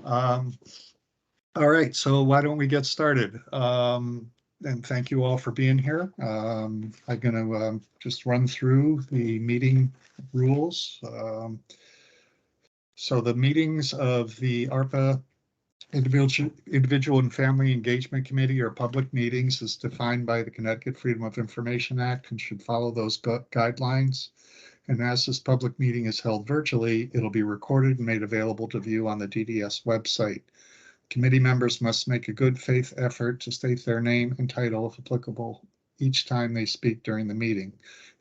All right, so why don't we get started? And thank you all for being here. I'm going to just run through the meeting rules. So the meetings of the ARPA Individual and Family Engagement Committee are public meetings as defined by the Connecticut Freedom of Information Act and should follow those guidelines. And as this public meeting is held virtually, it'll be recorded and made available to view on the DDS website. Committee members must make a good faith effort to state their name and title, if applicable, each time they speak during the meeting.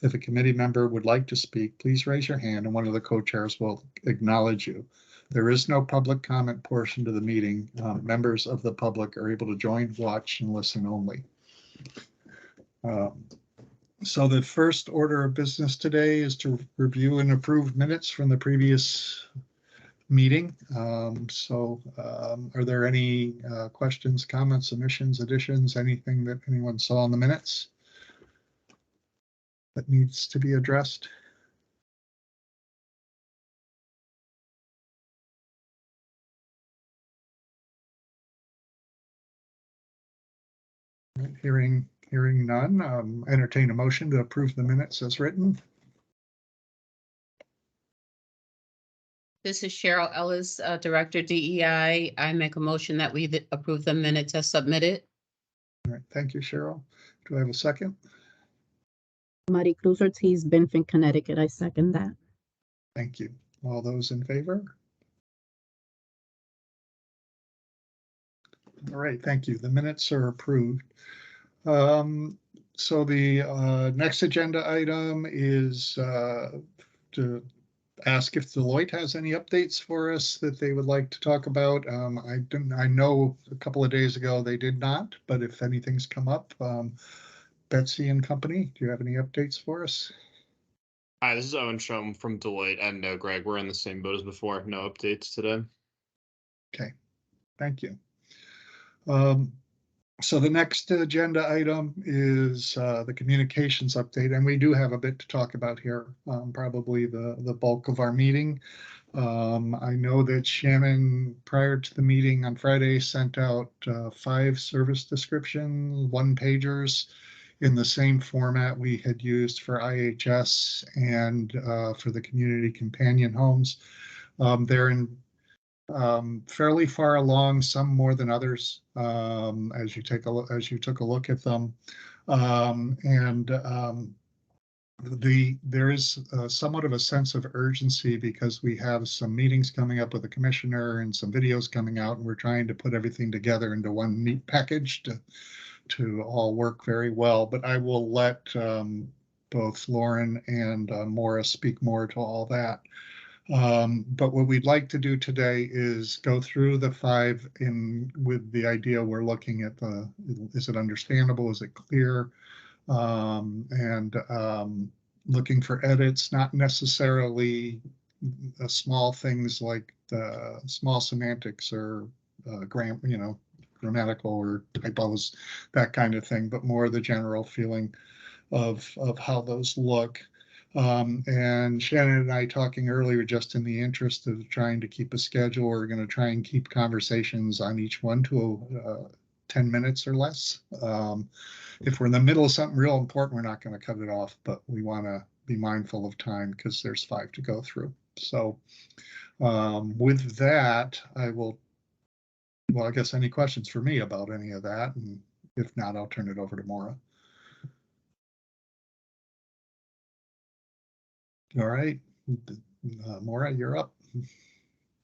If a committee member would like to speak, please raise your hand and one of the co-chairs will acknowledge you. There is no public comment portion to the meeting. Members of the public are able to join, watch, and listen only. So the first order of business today is to review and approve minutes from the previous meeting. Are there any questions, comments, omissions, additions, anything that anyone saw in the minutes that needs to be addressed? Hearing none, entertain a motion to approve the minutes as written. This is Cheryl Ellis, Director DEI. I make a motion that we approve the minutes as submitted. All right, thank you, Cheryl. Do I have a second? Marie Cruz Ortiz, Benford, Connecticut. I second that. Thank you. All those in favor? All right, thank you. The minutes are approved. So the next agenda item is to ask if Deloitte has any updates for us that they would like to talk about. I know a couple of days ago they did not, but if anything's come up, Betsy and company, do you have any updates for us? Hi, this is Owen Shum from Deloitte, and no, Greg, we're in the same boat as before. No updates today. Okay, thank you. So the next agenda item is the communications update, and we do have a bit to talk about here, probably the bulk of our meeting. I know that Shannon, prior to the meeting on Friday, sent out 5 service descriptions, 1-pagers in the same format we had used for IHS and for the community companion homes. They're in fairly far along, some more than others, as you took a look at them, there is somewhat of a sense of urgency because we have some meetings coming up with the commissioner and some videos coming out, and we're trying to put everything together into one neat package to all work very well. But I will let both Lauren and Maura speak more to all that. But what we'd like to do today is go through the 5 with the idea we're looking at is it understandable, is it clear, and looking for edits, not necessarily small things like the small semantics or grammatical or typos, that kind of thing, but more the general feeling of how those look. And Shannon and I talking earlier, just in the interest of trying to keep a schedule, we're going to try and keep conversations on each one to 10 minutes or less. If we're in the middle of something real important, we're not going to cut it off, but we want to be mindful of time because there's 5 to go through. So with that, I guess any questions for me about any of that? And if not, I'll turn it over to Maura. All right, Maura, you're up.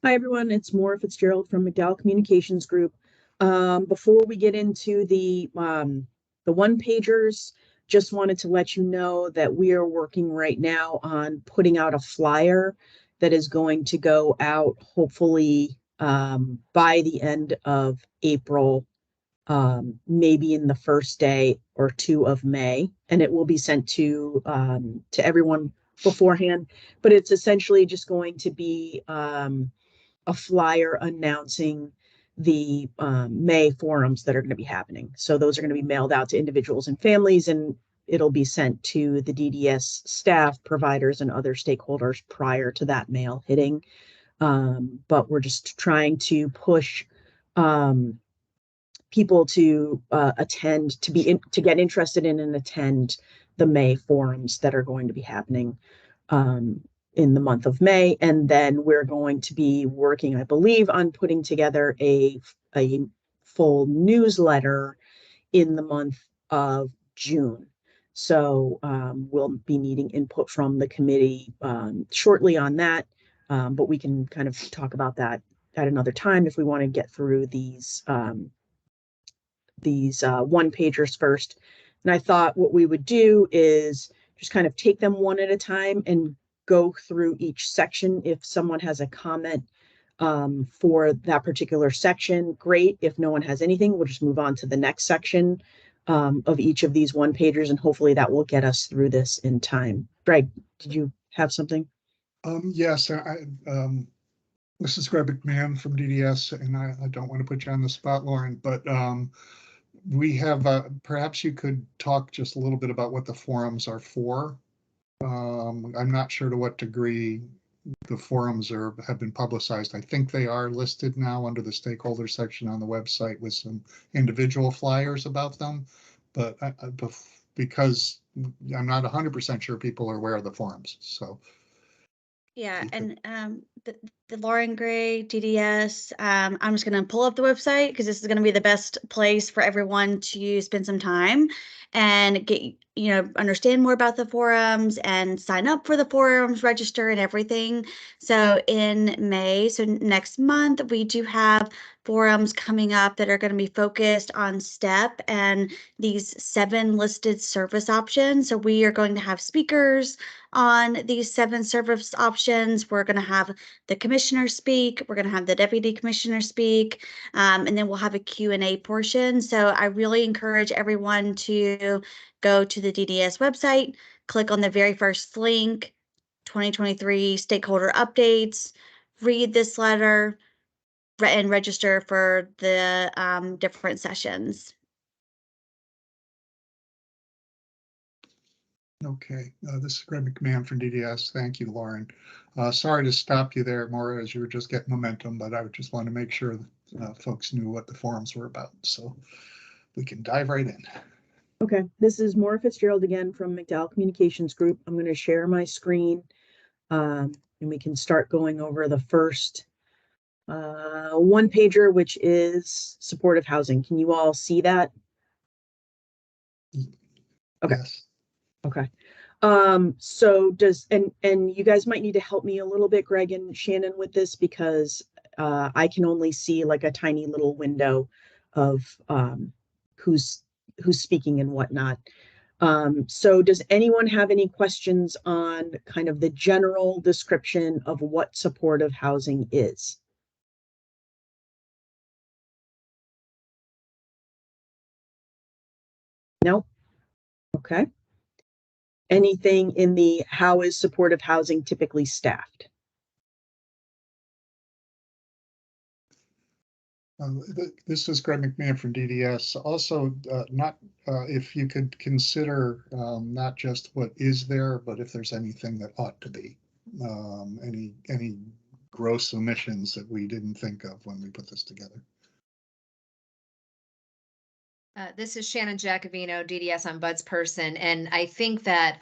Hi, everyone. It's Maura Fitzgerald from McDowell Communications Group. Before we get into the 1-pagers, just wanted to let you know that we are working right now on putting out a flyer that is going to go out hopefully by the end of April, maybe in the first day or 2 of May, and it will be sent to everyone beforehand. But it's essentially just going to be a flyer announcing the May forums that are going to be happening. So those are going to be mailed out to individuals and families, and it'll be sent to the DDS staff, providers, and other stakeholders prior to that mail hitting. But we're just trying to push people to attend, to get interested in and attend the May forums that are going to be happening in the month of May. And then we're going to be working, I believe, on putting together a full newsletter in the month of June. So we'll be needing input from the committee shortly on that, but we can kind of talk about that at another time if we want to get through these one-pagers first. And I thought what we would do is just kind of take them one at a time and go through each section. If someone has a comment for that particular section, great. If no one has anything, we'll just move on to the next section of each of these one-pagers, and hopefully that will get us through this in time. Greg, did you have something? Yes, this is Greg McMahon from DDS, and I don't want to put you on the spot, Lauren, but we have, perhaps you could talk just a little bit about what the forums are for. I'm not sure to what degree the forums have been publicized. I think they are listed now under the stakeholder section on the website with some individual flyers about them, but because I'm not 100% sure people are aware of the forums, so. Yeah, You could- and the Lauren Gray DDS, I'm just gonna pull up the website because this is gonna be the best place for everyone to spend some time and get, understand more about the forums and sign up for the forums, register and everything. So in May, so next month, we do have forums coming up that are going to be focused on STEP and these 7 listed service options. So we are going to have speakers on these 7 service options. We're going to have the commissioner speak. We're going to have the deputy commissioner speak, and then we'll have a Q&A portion. So I really encourage everyone to go to the DDS website, click on the very first link, 2023 stakeholder updates, read this letter, and register for the different sessions. Okay, this is Greg McMahon from DDS. Thank you, Lauren. Sorry to stop you there, Maura, as you were just getting momentum, but I just want to make sure that folks knew what the forums were about. So we can dive right in. Okay, this is Maura Fitzgerald again from McDowell Communications Group. I'm going to share my screen and we can start going over the first one pager, which is supportive housing. Can you all see that? Okay. Yes. Okay. So and you guys might need to help me a little bit, Greg and Shannon, with this because I can only see like a tiny little window of who's speaking and whatnot. So does anyone have any questions on kind of the general description of what supportive housing is? No? Okay. Anything in the how is supportive housing typically staffed? This is Greg McMahon from DDS. Also, not if you could consider not just what is there, but if there's anything that ought to be, any gross omissions that we didn't think of when we put this together. This is Shannon Giacovino, DDS ombudsperson, and I think that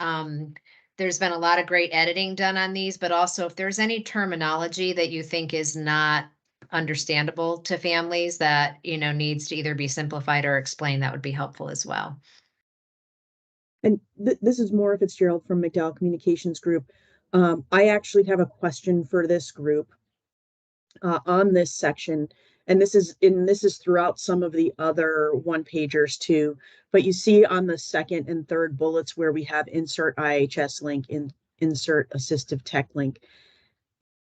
there's been a lot of great editing done on these, but also if there's any terminology that you think is not understandable to families that, needs to either be simplified or explained, that would be helpful as well. And this is Maura Fitzgerald from McDowell Communications Group. I actually have a question for this group on this section, and this is throughout some of the other one pagers too. But you see on the second and third bullets where we have insert IHS link, insert assistive tech link.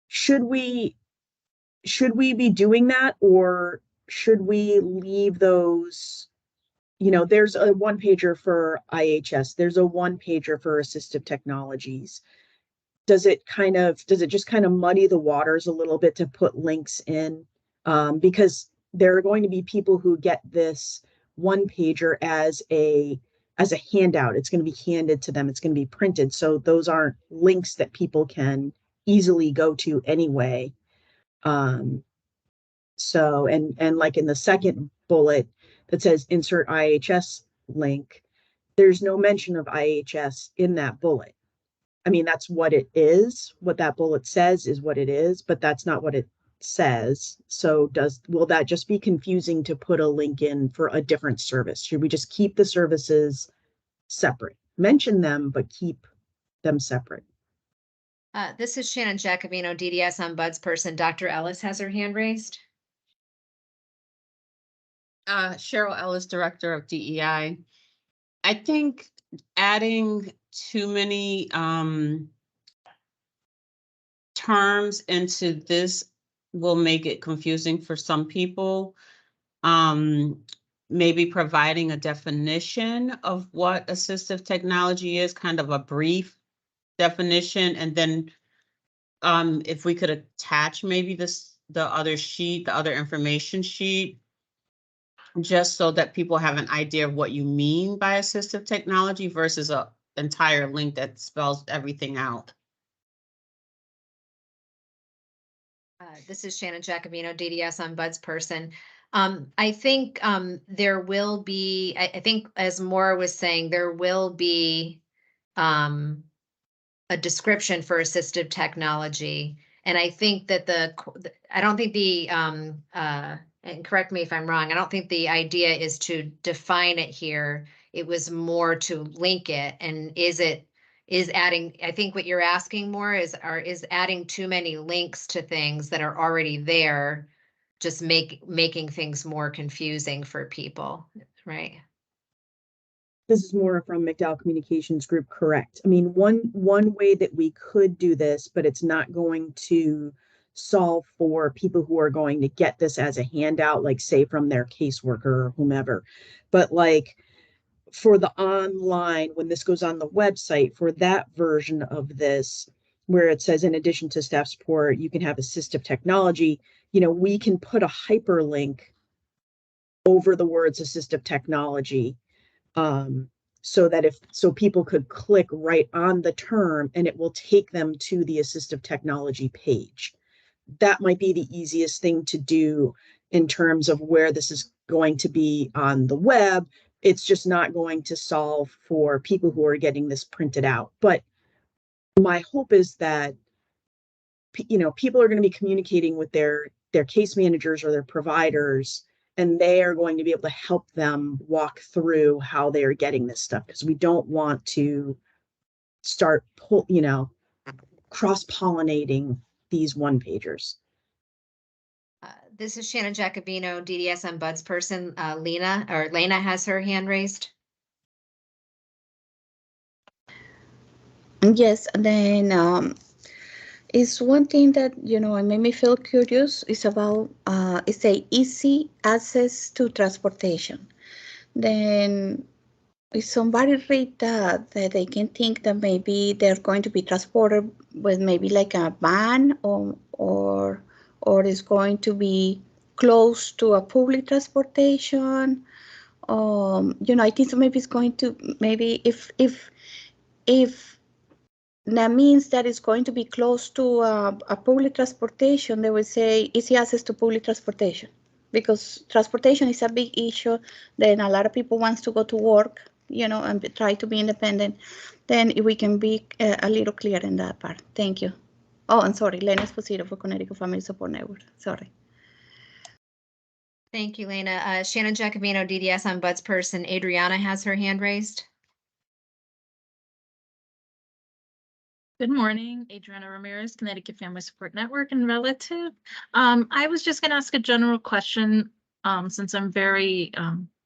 Should we be doing that, or should we leave those? There's a one pager for IHS. There's a one pager for assistive technologies. Does it just kind of muddy the waters a little bit to put links in? Because there are going to be people who get this one pager as a handout. It's going to be handed to them. It's going to be printed. So those aren't links that people can easily go to anyway. So, and like in the second bullet that says insert IHS link, there's no mention of IHS in that bullet. I mean, that's what it is. What that bullet says is what it is, but that's not what it says. So will that just be confusing to put a link in for a different service? Should we just keep the services separate? Mention them, but keep them separate. This is Shannon Jacobino, DDS ombudsperson. Dr. Ellis has her hand raised. Cheryl Ellis, Director of DEI. I think adding too many terms into this will make it confusing for some people. Maybe providing a definition of what assistive technology is, kind of a brief definition, and then if we could attach maybe the other information sheet, just so that people have an idea of what you mean by assistive technology versus a entire link that spells everything out. This is Shannon Jacobino, DDS ombudsperson. I think there will be, I think as Maura was saying, there will be a description for assistive technology. And I think that I don't think and correct me if I'm wrong, I don't think the idea is to define it here. It was more to link it. And is adding, I think what you're asking more is adding too many links to things that are already there, just making things more confusing for people, right? This is more from McDowell Communications Group, correct? I mean, one way that we could do this, but it's not going to solve for people who are going to get this as a handout, like say from their caseworker or whomever. But like for the online, when this goes on the website, for that version of this, where it says in addition to staff support, you can have assistive technology, we can put a hyperlink over the words assistive technology, so that people could click right on the term and it will take them to the assistive technology page. That might be the easiest thing to do in terms of where this is going to be on the web. It's just not going to solve for people who are getting this printed out. But my hope is that, people are going to be communicating with their case managers or their providers, and they are going to be able to help them walk through how they are getting this stuff, because we don't want to start cross-pollinating these one-pagers. This is Shannon Jacobino, DDS ombudsperson. Lena has her hand raised. Yes, and then is one thing that it made me feel curious is about it's a easy access to transportation. Then if somebody read that they can think that maybe they're going to be transported with maybe like a van or is going to be close to a public transportation. I think so maybe it's going to, maybe if that means that it's going to be close to a public transportation, they will say easy access to public transportation, because transportation is a big issue. Then a lot of people wants to go to work, and try to be independent. Then we can be a little clear in that part. Thank you. Oh, I'm sorry, Lena Esposito for Connecticut Family Support Network. Sorry. Thank you, Lena. Shannon Jacobino, DDS ombudsperson. Adriana has her hand raised. Good morning, Adriana Ramirez, Connecticut Family Support Network and relative. I was just going to ask a general question, since I'm very,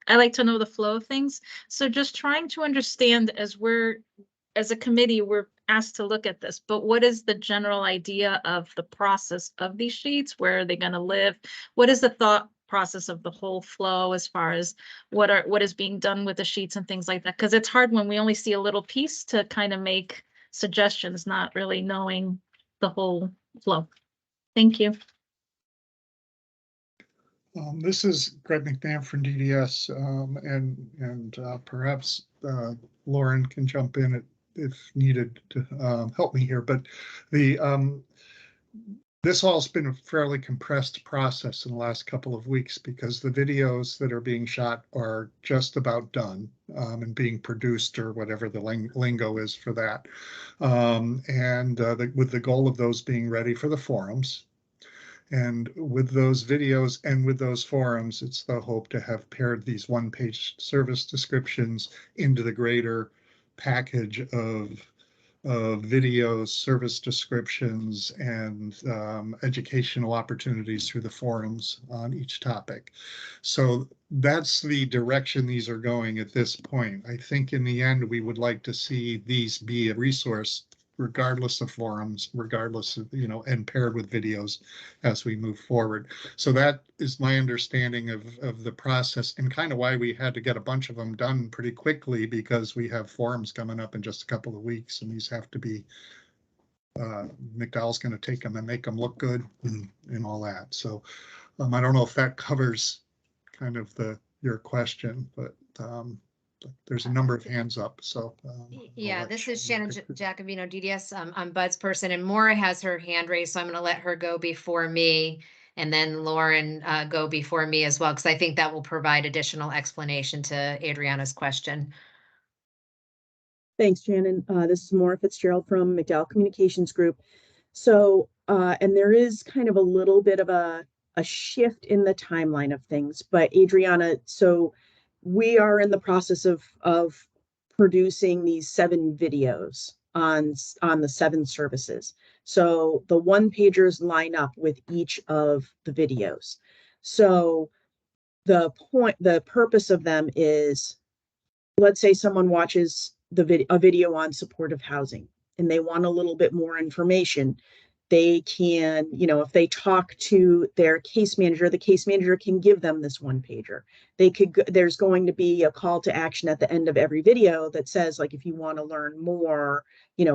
I like to know the flow of things. So just trying to understand, as a committee, we're asked to look at this, but what is the general idea of the process of these sheets? Where are they going to live? What is the thought process of the whole flow as far as what is being done with the sheets and things like that? Because it's hard when we only see a little piece to kind of make suggestions, not really knowing the whole flow. Thank you. This is Greg McNabb from DDS, and perhaps Lauren can jump in if needed to help me here. But This all's been a fairly compressed process in the last couple of weeks because the videos that are being shot are just about done and being produced, or whatever the lingo is for that. With the goal of those being ready for the forums. And with those videos and with those forums, it's the hope to have paired these one-page service descriptions into the greater package of videos, service descriptions, and educational opportunities through the forums on each topic. So that's the direction these are going at this point. I think in the end, we would like to see these be a resource regardless of forums, regardless of, and paired with videos as we move forward. So that is my understanding of the process, and kind of why we had to get a bunch of them done pretty quickly, because we have forums coming up in just a couple of weeks, and these have to be, McDowell's going to take them and make them look good and all that. So I don't know if that covers kind of your question, but there's a number of hands up, so. Yeah, this is Shannon Jacobino, DDS. I'm Bud's person, and Maura has her hand raised, so I'm going to let her go before me, and then Lauren go before me as well, because I think that will provide additional explanation to Adriana's question. Thanks, Shannon. This is Maura Fitzgerald from McDowell Communications Group. So, and there is kind of a little bit of a shift in the timeline of things, but Adriana, so we are in the process of producing these 7 videos on the 7 services. So the one pagers line up with each of the videos. So the purpose of them is, let's say someone watches a video on supportive housing and they want a little bit more information. They can, if they talk to their case manager, the case manager can give them this one pager. There's going to be a call to action at the end of every video that says, like, if you want to learn more,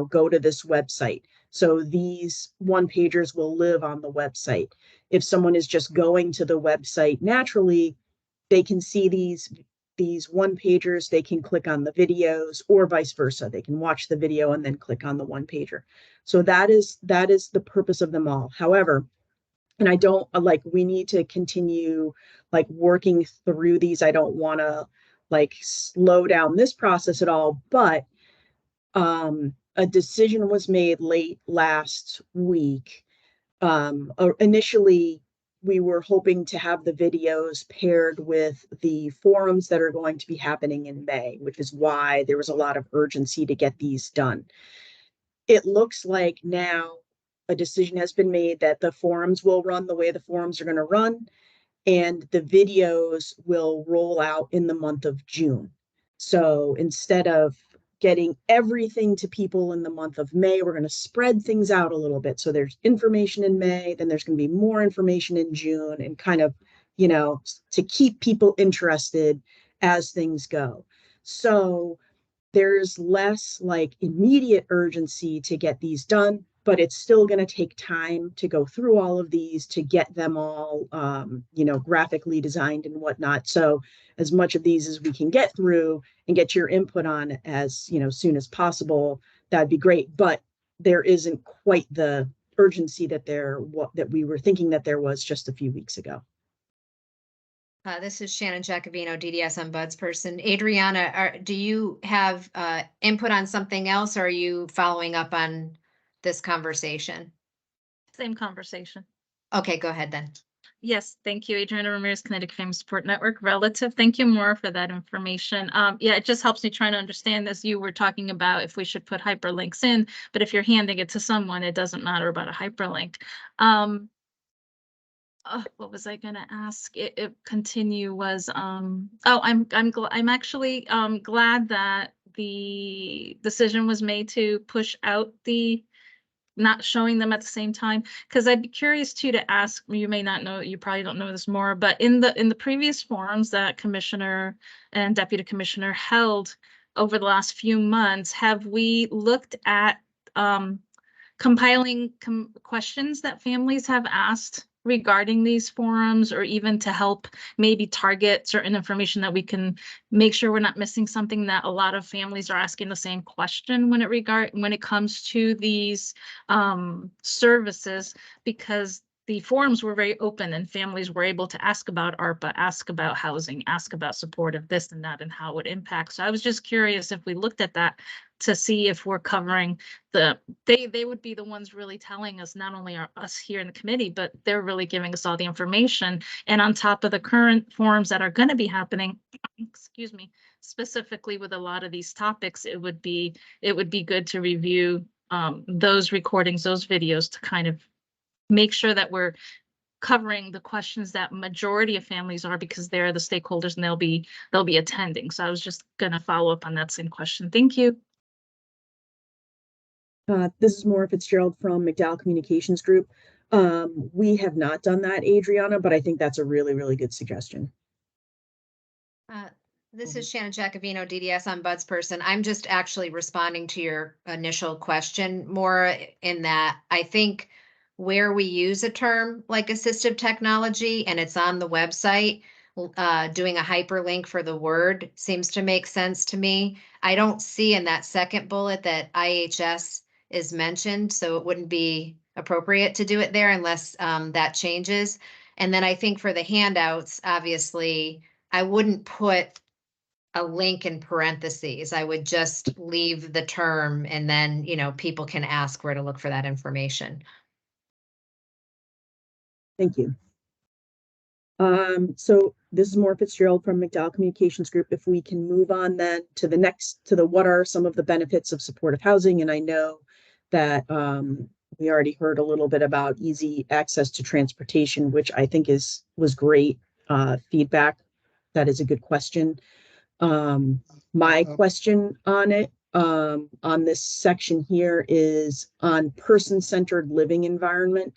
go to this website. So these one pagers will live on the website. If someone is just going to the website naturally, they can see these one pagers, they can click on the videos, or vice versa. They can watch the video and then click on the one pager. So that is the purpose of them all. However, and I don't we need to continue working through these. I don't want to slow down this process at all, but a decision was made late last week. Initially, we were hoping to have the videos paired with the forums that are going to be happening in May, which is why there was a lot of urgency to get these done. It looks like now a decision has been made that the forums will run the way the forums are going to run, and the videos will roll out in the month of June. So instead of getting everything to people in the month of May, we're going to spread things out a little bit. So there's information in May, then there's going to be more information in June, and kind of, to keep people interested as things go. So there's less immediate urgency to get these done, but it's still going to take time to go through all of these, to get them all, graphically designed and whatnot. So as much of these as we can get through and get your input on as, soon as possible, that'd be great. But there isn't quite the urgency that we were thinking that there was just a few weeks ago. This is Shannon Jacobino, DDS. I'm Bud's person. Adriana, do you have input on something else, or are you following up on this conversation? Same conversation. Okay, go ahead then. Yes, thank you, Adriana Ramirez, Connecticut Family Support Network relative. Thank you, Maura, for that information. Yeah, it just helps me trying to understand, as you were talking about, if we should put hyperlinks in, but if you're handing it to someone, it doesn't matter about a hyperlink. What was I gonna ask? It continue was I'm actually glad that the decision was made to push out the not showing them at the same time, because I'd be curious too to ask, you may not know, you probably don't know this more, but in the previous forums that Commissioner and Deputy Commissioner held over the last few months, have we looked at compiling questions that families have asked regarding these forums, or even to help maybe target certain information that we can make sure we're not missing something, that a lot of families are asking the same question when it comes to these services, because the forums were very open and families were able to ask about ARPA, ask about housing, ask about support of this and that and how it impacts. So I was just curious if we looked at that to see if we're covering they would be the ones really telling us, not only us here in the committee, but they're really giving us all the information. And on top of the current forums that are going to be happening, excuse me, specifically with a lot of these topics, it would be good to review those recordings, those videos, to kind of make sure that we're covering the questions that majority of families are, because they're the stakeholders and they'll be attending. So I was just gonna follow up on that same question. Thank you. This is Maura Fitzgerald from McDowell Communications Group. We have not done that, Adriana, but I think that's a really, really good suggestion. This is Shannon Jacobino, DDS ombudsperson. I'm just actually responding to your initial question more in that I think where we use a term like assistive technology and it's on the website, doing a hyperlink for the word seems to make sense to me. I don't see in that second bullet that IHS is mentioned, so it wouldn't be appropriate to do it there unless that changes. And then I think for the handouts, obviously, I wouldn't put a link in parentheses. I would just leave the term and then, people can ask where to look for that information. Thank you. So this is Maura Fitzgerald from McDowell Communications Group. If we can move on then to what are some of the benefits of supportive housing? And I know that we already heard a little bit about easy access to transportation, which I think was great feedback. That is a good question. My question on it, on this section here, is on person-centered living environment.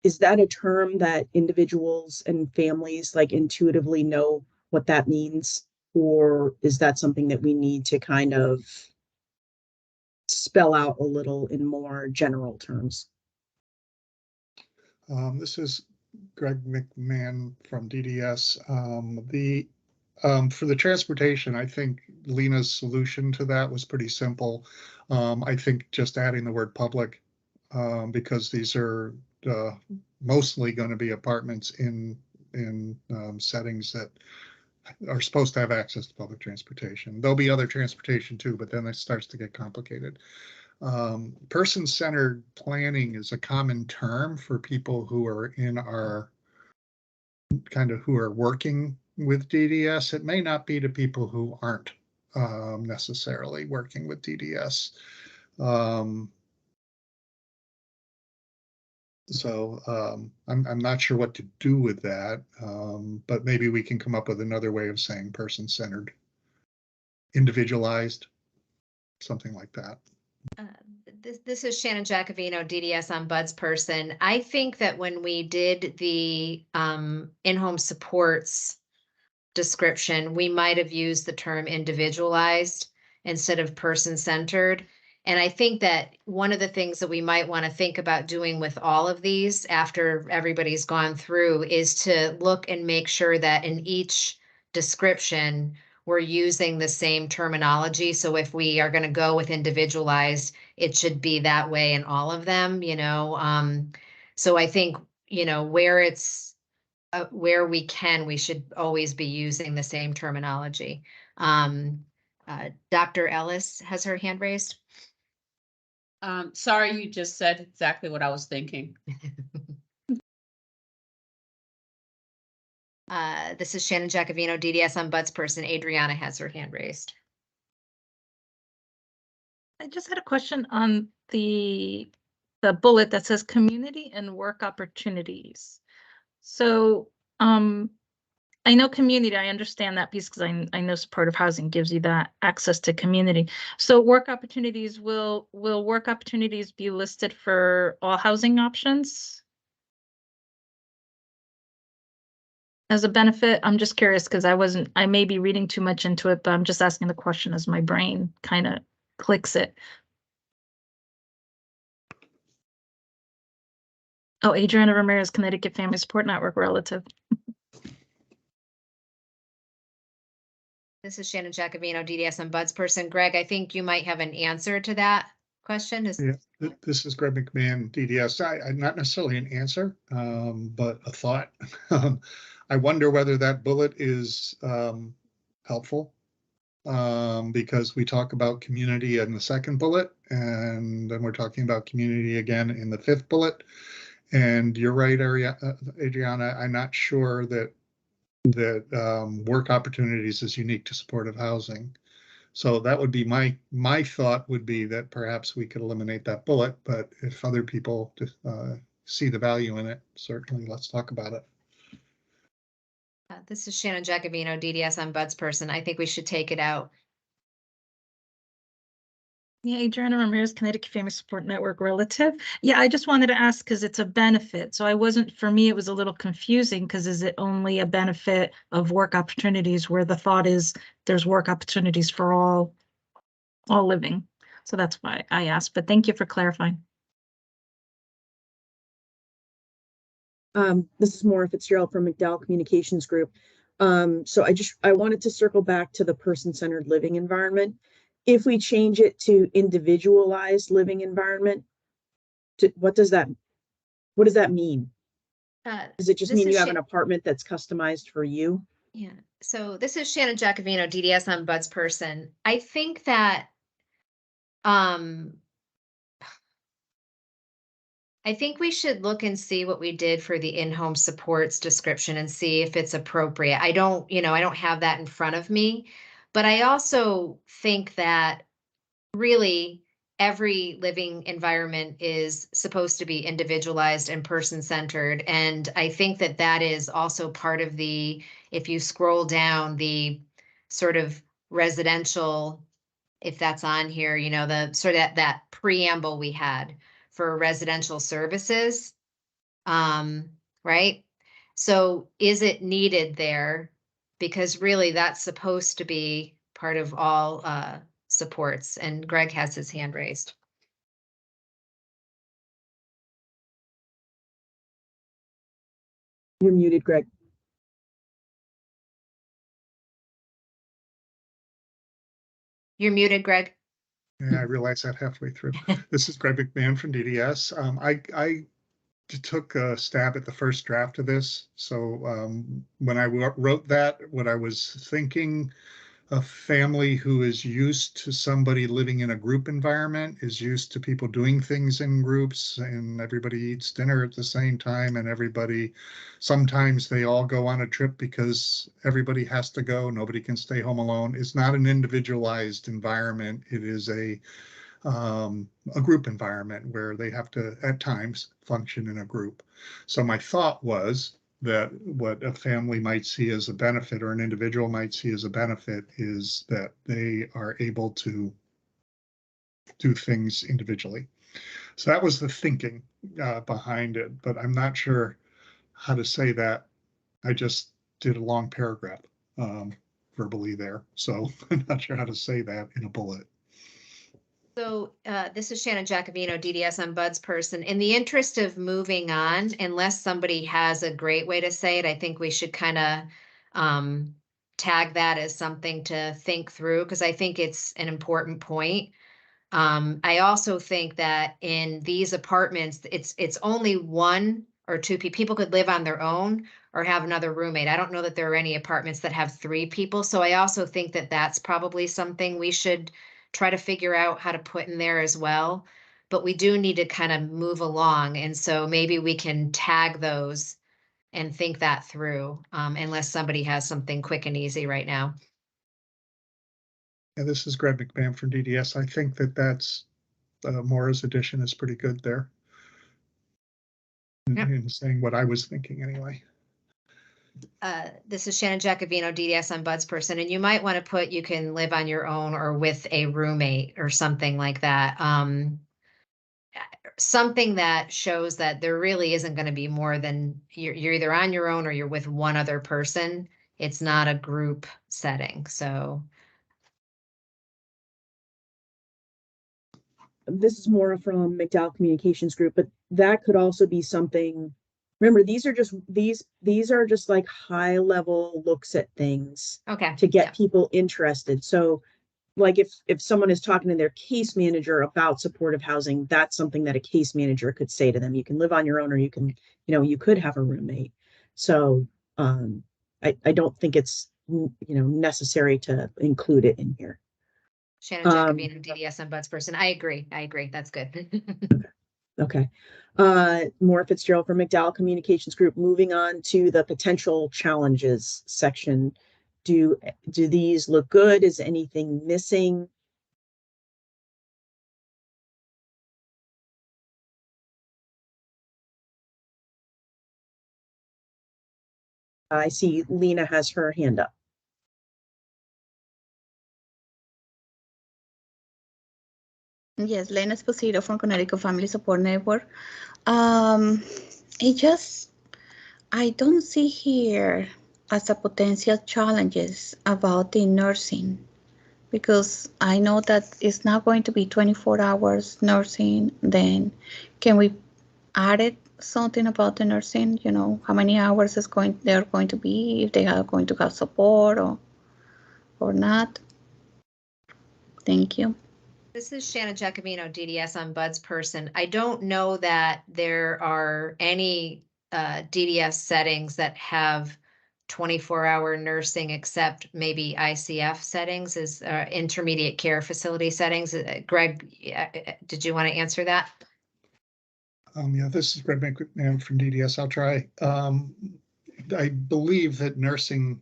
Is that a term that individuals and families like intuitively know what that means? Or is that something that we need to kind of spell out a little in more general terms? This is Greg McMahon from DDS. For the transportation, I think Lena's solution to that was pretty simple. I think just adding the word public, because these are mostly going to be apartments in settings that are supposed to have access to public transportation. There'll be other transportation too, but then it starts to get complicated. Person-centered planning is a common term for people who are in our who are working with DDS. It may not be to people who aren't necessarily working with DDS. I'm not sure what to do with that, but maybe we can come up with another way of saying person-centered, individualized, something like that. This is Shannon Jacobino, DDS ombudsperson. I think that when we did the in-home supports description, we might have used the term individualized instead of person-centered. And I think that one of the things that we might want to think about doing with all of these after everybody's gone through is to look and make sure that in each description, we're using the same terminology. So if we are going to go with individualized, it should be that way in all of them, So I think, where we can, we should always be using the same terminology. Dr. Ellis has her hand raised. Sorry, you just said exactly what I was thinking. This is Shannon Jacobino, DDS ombudsperson. Adriana has her hand raised. I just had a question on the bullet that says community and work opportunities. So I know community, I understand that piece because I know supportive housing gives you that access to community. So work opportunities, will work opportunities be listed for all housing options as a benefit? I'm just curious because I may be reading too much into it, but I'm just asking the question as my brain kind of clicks it. Oh, Adriana Ramirez, Connecticut Family Support Network relative. This is Shannon Jacobino, DDS and Buds person. Greg, I think you might have an answer to that question. Yeah, this is Greg McMahon, DDS. Not necessarily an answer, but a thought. I wonder whether that bullet is helpful, because we talk about community in the second bullet, and then we're talking about community again in the fifth bullet. And you're right, Adriana, I'm not sure that work opportunities is unique to supportive housing. So that would be my thought would be that perhaps we could eliminate that bullet, but if other people see the value in it, certainly let's talk about it. This is Shannon Jacobino, DDS on Buds person. I think we should take it out. Yeah, Adriana Ramirez, Connecticut Family Support Network relative. Yeah, I just wanted to ask because it's a benefit. So for me, it was a little confusing because is it only a benefit of work opportunities where the thought is there's work opportunities for all living. So that's why I asked, but thank you for clarifying. This is Maura Fitzgerald from McDowell Communications Group. So I wanted to circle back to the person-centered living environment. If we change it to individualized living environment, what does that mean? Does it just mean you have an apartment that's customized for you? Yeah. So this is Shannon Jacobino, DDS on Buds person. I think that I think we should look and see what we did for the in-home supports description and see if it's appropriate. I don't have that in front of me, but I also think that really every living environment is supposed to be individualized and person-centered. And I think that that is also part of if you scroll down the sort of residential, if that's on here, the sort of that preamble we had for residential services, right? So is it needed there? Because really that's supposed to be part of all supports, and Greg has his hand raised. You're muted, Greg. You're muted, Greg. Yeah, I realized that halfway through. This is Greg McMahon from DDS. I took a stab at the first draft of this. So when I wrote that, what I was thinking, a family who is used to somebody living in a group environment, is used to people doing things in groups, and everybody eats dinner at the same time, and sometimes they all go on a trip because everybody has to go, nobody can stay home alone. It's not an individualized environment. It is a group environment where they have to at times function in a group. So my thought was that what a family might see as a benefit, or an individual might see as a benefit, is that they are able to do things individually. So that was the thinking behind it, but I'm not sure how to say that. I just did a long paragraph verbally there, so I'm not sure how to say that in a bullet. So this is Shannon Jacobino, DDS on Buds person. In the interest of moving on, unless somebody has a great way to say it, I think we should kind of tag that as something to think through, because I think it's an important point. I also think that in these apartments, it's only one or two people. People could live on their own or have another roommate. I don't know that there are any apartments that have 3 people. So I also think that that's probably something we should try to figure out how to put in there as well. But we do need to kind of move along. And so maybe we can tag those and think that through, unless somebody has something quick and easy right now. Yeah, this is Greg McMahon from DDS. I think that's Maura's addition is pretty good there. Yep. In saying what I was thinking anyway. This is Shannon Jacobino, DDS on Buds person, and you might want to put you can live on your own or with a roommate or something like that. Something that shows that there really isn't going to be more than you're either on your own or you're with one other person. It's not a group setting. So This is Maura from McDowell Communications Group, but that could also be something. Remember, these are just like high level looks at things Okay. to get yeah. people interested. So like if someone is talking to their case manager about supportive housing, that's something that a case manager could say to them. You can live on your own, or you can, you know, you could have a roommate. So I don't think it's, you know, necessary to include it in here. Shannon Jacobino, DDS ombudsperson. I agree. That's good. Okay. Maura Fitzgerald from McDowell Communications Group. Moving on to the potential challenges section. Do these look good? Is anything missing? I see Lena has her hand up. Yes, Lena Esposito from Connecticut Family Support Network. It just, I don't see here as a potential challenges about the nursing, because I know that it's not going to be 24 hours nursing. Then can we add it something about the nursing? You know, how many hours is they're going to be, if they are going to have support or not? Thank you. This is Shannon Jacobino, DDS ombudsperson. I don't know that there are any DDS settings that have 24-hour nursing, except maybe ICF settings, is intermediate care facility settings. Greg, did you want to answer that? Yeah, this is Greg McMahon from DDS. I'll try. I believe that nursing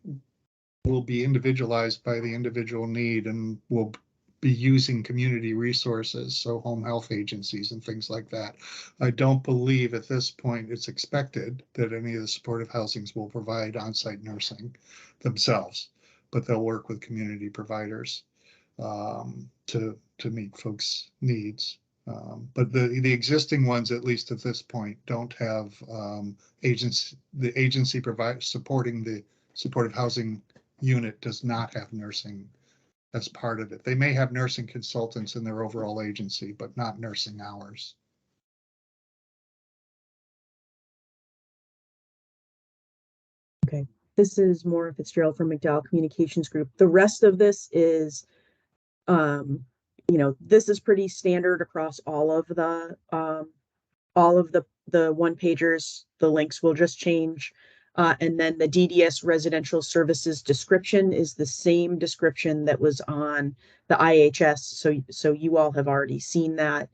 will be individualized by the individual need and will be using community resources, so home health agencies and things like that. I don't believe at this point it's expected that any of the supportive housings will provide on-site nursing themselves, but they'll work with community providers to meet folks' needs. But the existing ones, at least at this point, don't have the agency supporting the supportive housing unit does not have nursing as part of it. They may have nursing consultants in their overall agency, but not nursing hours. Okay, this is Maura Fitzgerald from McDowell Communications Group. The rest of this is, you know, this is pretty standard across all of the one pagers. The links will just change. And then the DDS residential services description is the same description that was on the IHS. So you all have already seen that.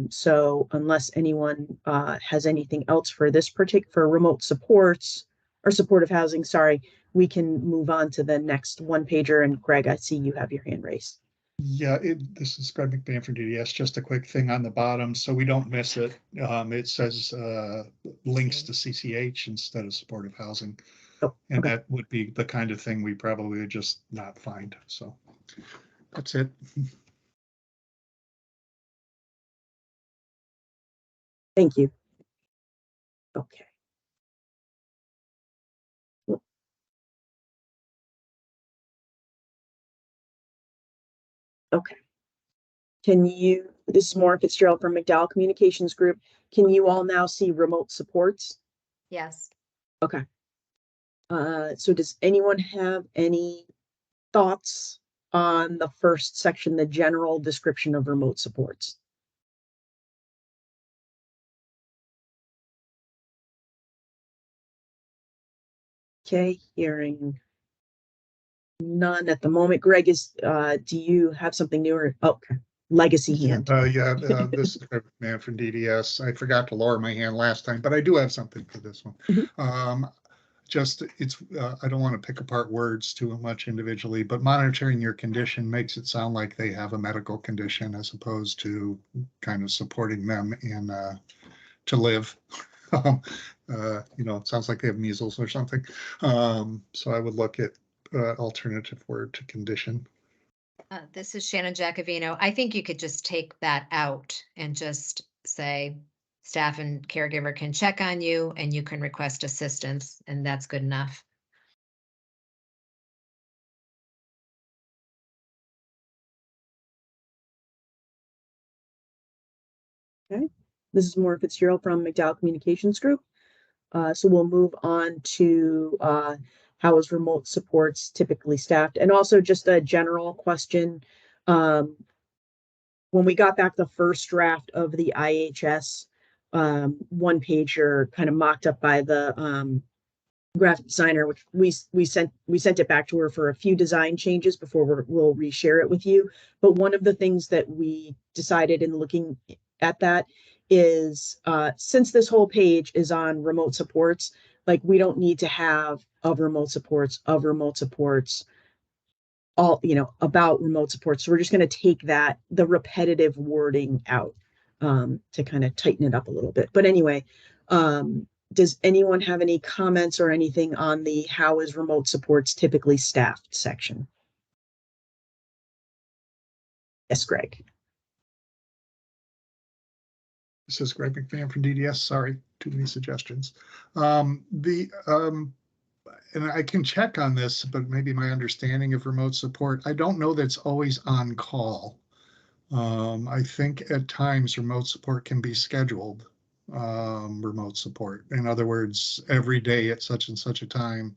So unless anyone has anything else for this for remote supports or supportive housing, sorry, we can move on to the next one pager. And Greg, I see you have your hand raised. Yeah, this is Greg McMahon from DDS. Just a quick thing on the bottom, so we don't miss it. It says links to CCH instead of supportive housing. Oh, and okay. that would be the kind of thing we probably would just not find. So that's it. Thank you. Okay. Okay. This is Maura Fitzgerald from McDowell Communications Group. Can you all now see remote supports? Yes. Okay. So does anyone have any thoughts on the first section, the general description of remote supports? Okay, hearing none at the moment. Greg, do you have something new or okay? Legacy hand. This is Greg McMahon from DDS. I forgot to lower my hand last time, but I do have something for this one. I don't want to pick apart words too much individually, but monitoring your condition makes it sound like they have a medical condition as opposed to kind of supporting them in to live. It sounds like they have measles or something. So I would look at alternative word to condition. This is Shannon Jacobino. I think you could just take that out and just say staff and caregiver can check on you and you can request assistance, and that's good enough. Okay. This is Maura Fitzgerald from McDowell Communications Group. So we'll move on to how is remote supports typically staffed? And also just a general question. When we got back the first draft of the IHS one pager kind of mocked up by the graphic designer, which we sent it back to her for a few design changes before we'll reshare it with you. But one of the things that we decided in looking at that is since this whole page is on remote supports, like we don't need to have of remote supports, all, about remote supports. So we're just going to take the repetitive wording out to kind of tighten it up a little bit. But anyway, does anyone have any comments or anything on the how is remote supports typically staffed section? Yes, Greg. This is Greg McMahon from DDS. Sorry, too many suggestions. And I can check on this, but maybe my understanding of remote support, I don't know that it's always on call. I think at times remote support can be scheduled, remote support. In other words, every day at such and such a time,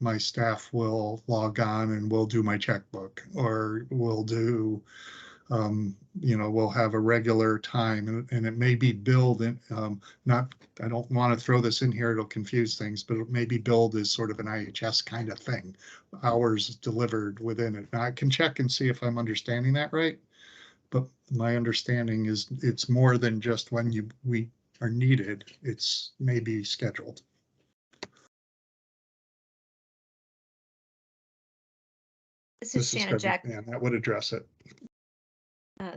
my staff will log on and we'll do my checkbook, or we'll do, we'll have a regular time, and it may be billed in, I don't want to throw this in here, it'll confuse things, but it may be billed as sort of an IHS kind of thing, hours delivered within it. Now I can check and see if I'm understanding that right, but my understanding is it's more than just when we are needed, it's maybe scheduled. This is Shannon Jack. Yeah, that would address it.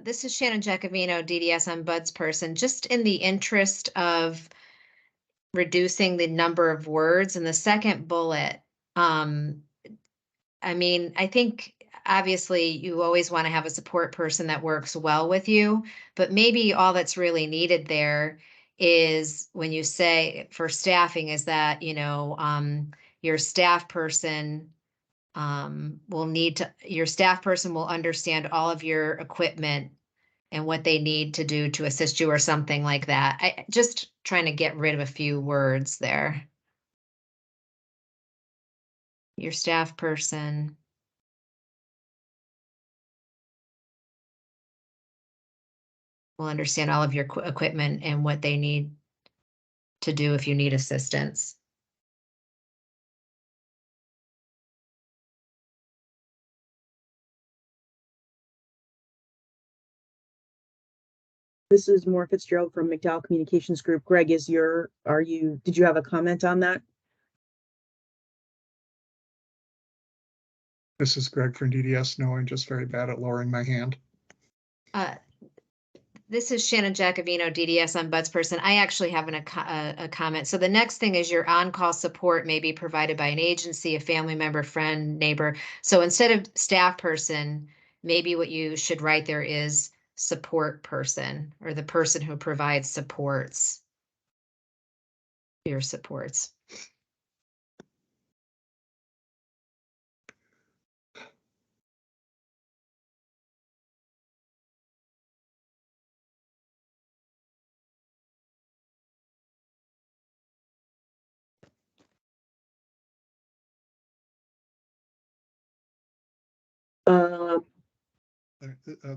This is Shannon Giacovino, DDS on Bud's person. Just in the interest of reducing the number of words in the second bullet, I think obviously you always want to have a support person that works well with you, but maybe all that's really needed there is when you say for staffing is that, your staff person your staff person will understand all of your equipment and what they need to do to assist you or something like that. I just trying to get rid of a few words there. Your staff person will understand all of your equipment and what they need to do if you need assistance. This is Maura Fitzgerald from McDowell Communications Group. Greg, did you have a comment on that? This is Greg from DDS. No, I'm just very bad at lowering my hand. This is Shannon Giacovino, DDS on Bud's person. I actually have a comment. So the next thing is your on-call support may be provided by an agency, a family member, friend, neighbor. So instead of staff person, maybe what you should write there is support person, or the person who provides supports. Your supports.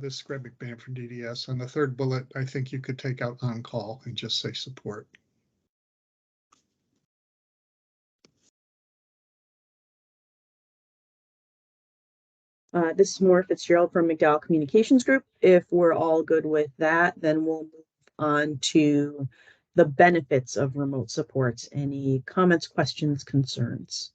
This is Greg McMahon from DDS. On the third bullet, I think you could take out on call and just say support. This is Maura Fitzgerald from McDowell Communications Group. If we're all good with that, then we'll move on to the benefits of remote supports. Any comments, questions, concerns?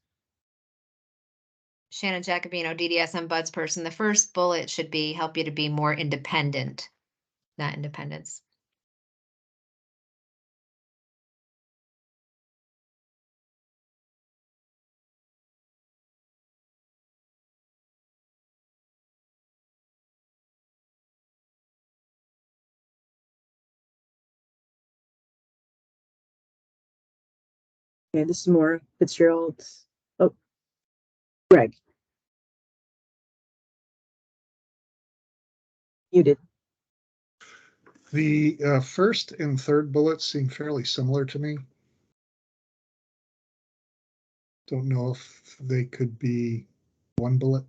Shannon Giacovino, DDS on Bud's person. The first bullet should be help you to be more independent, not independence. Okay, this is Maura Fitzgerald. Oh, Greg. Muted. The first and third bullets seem fairly similar to me. Don't know if they could be one bullet.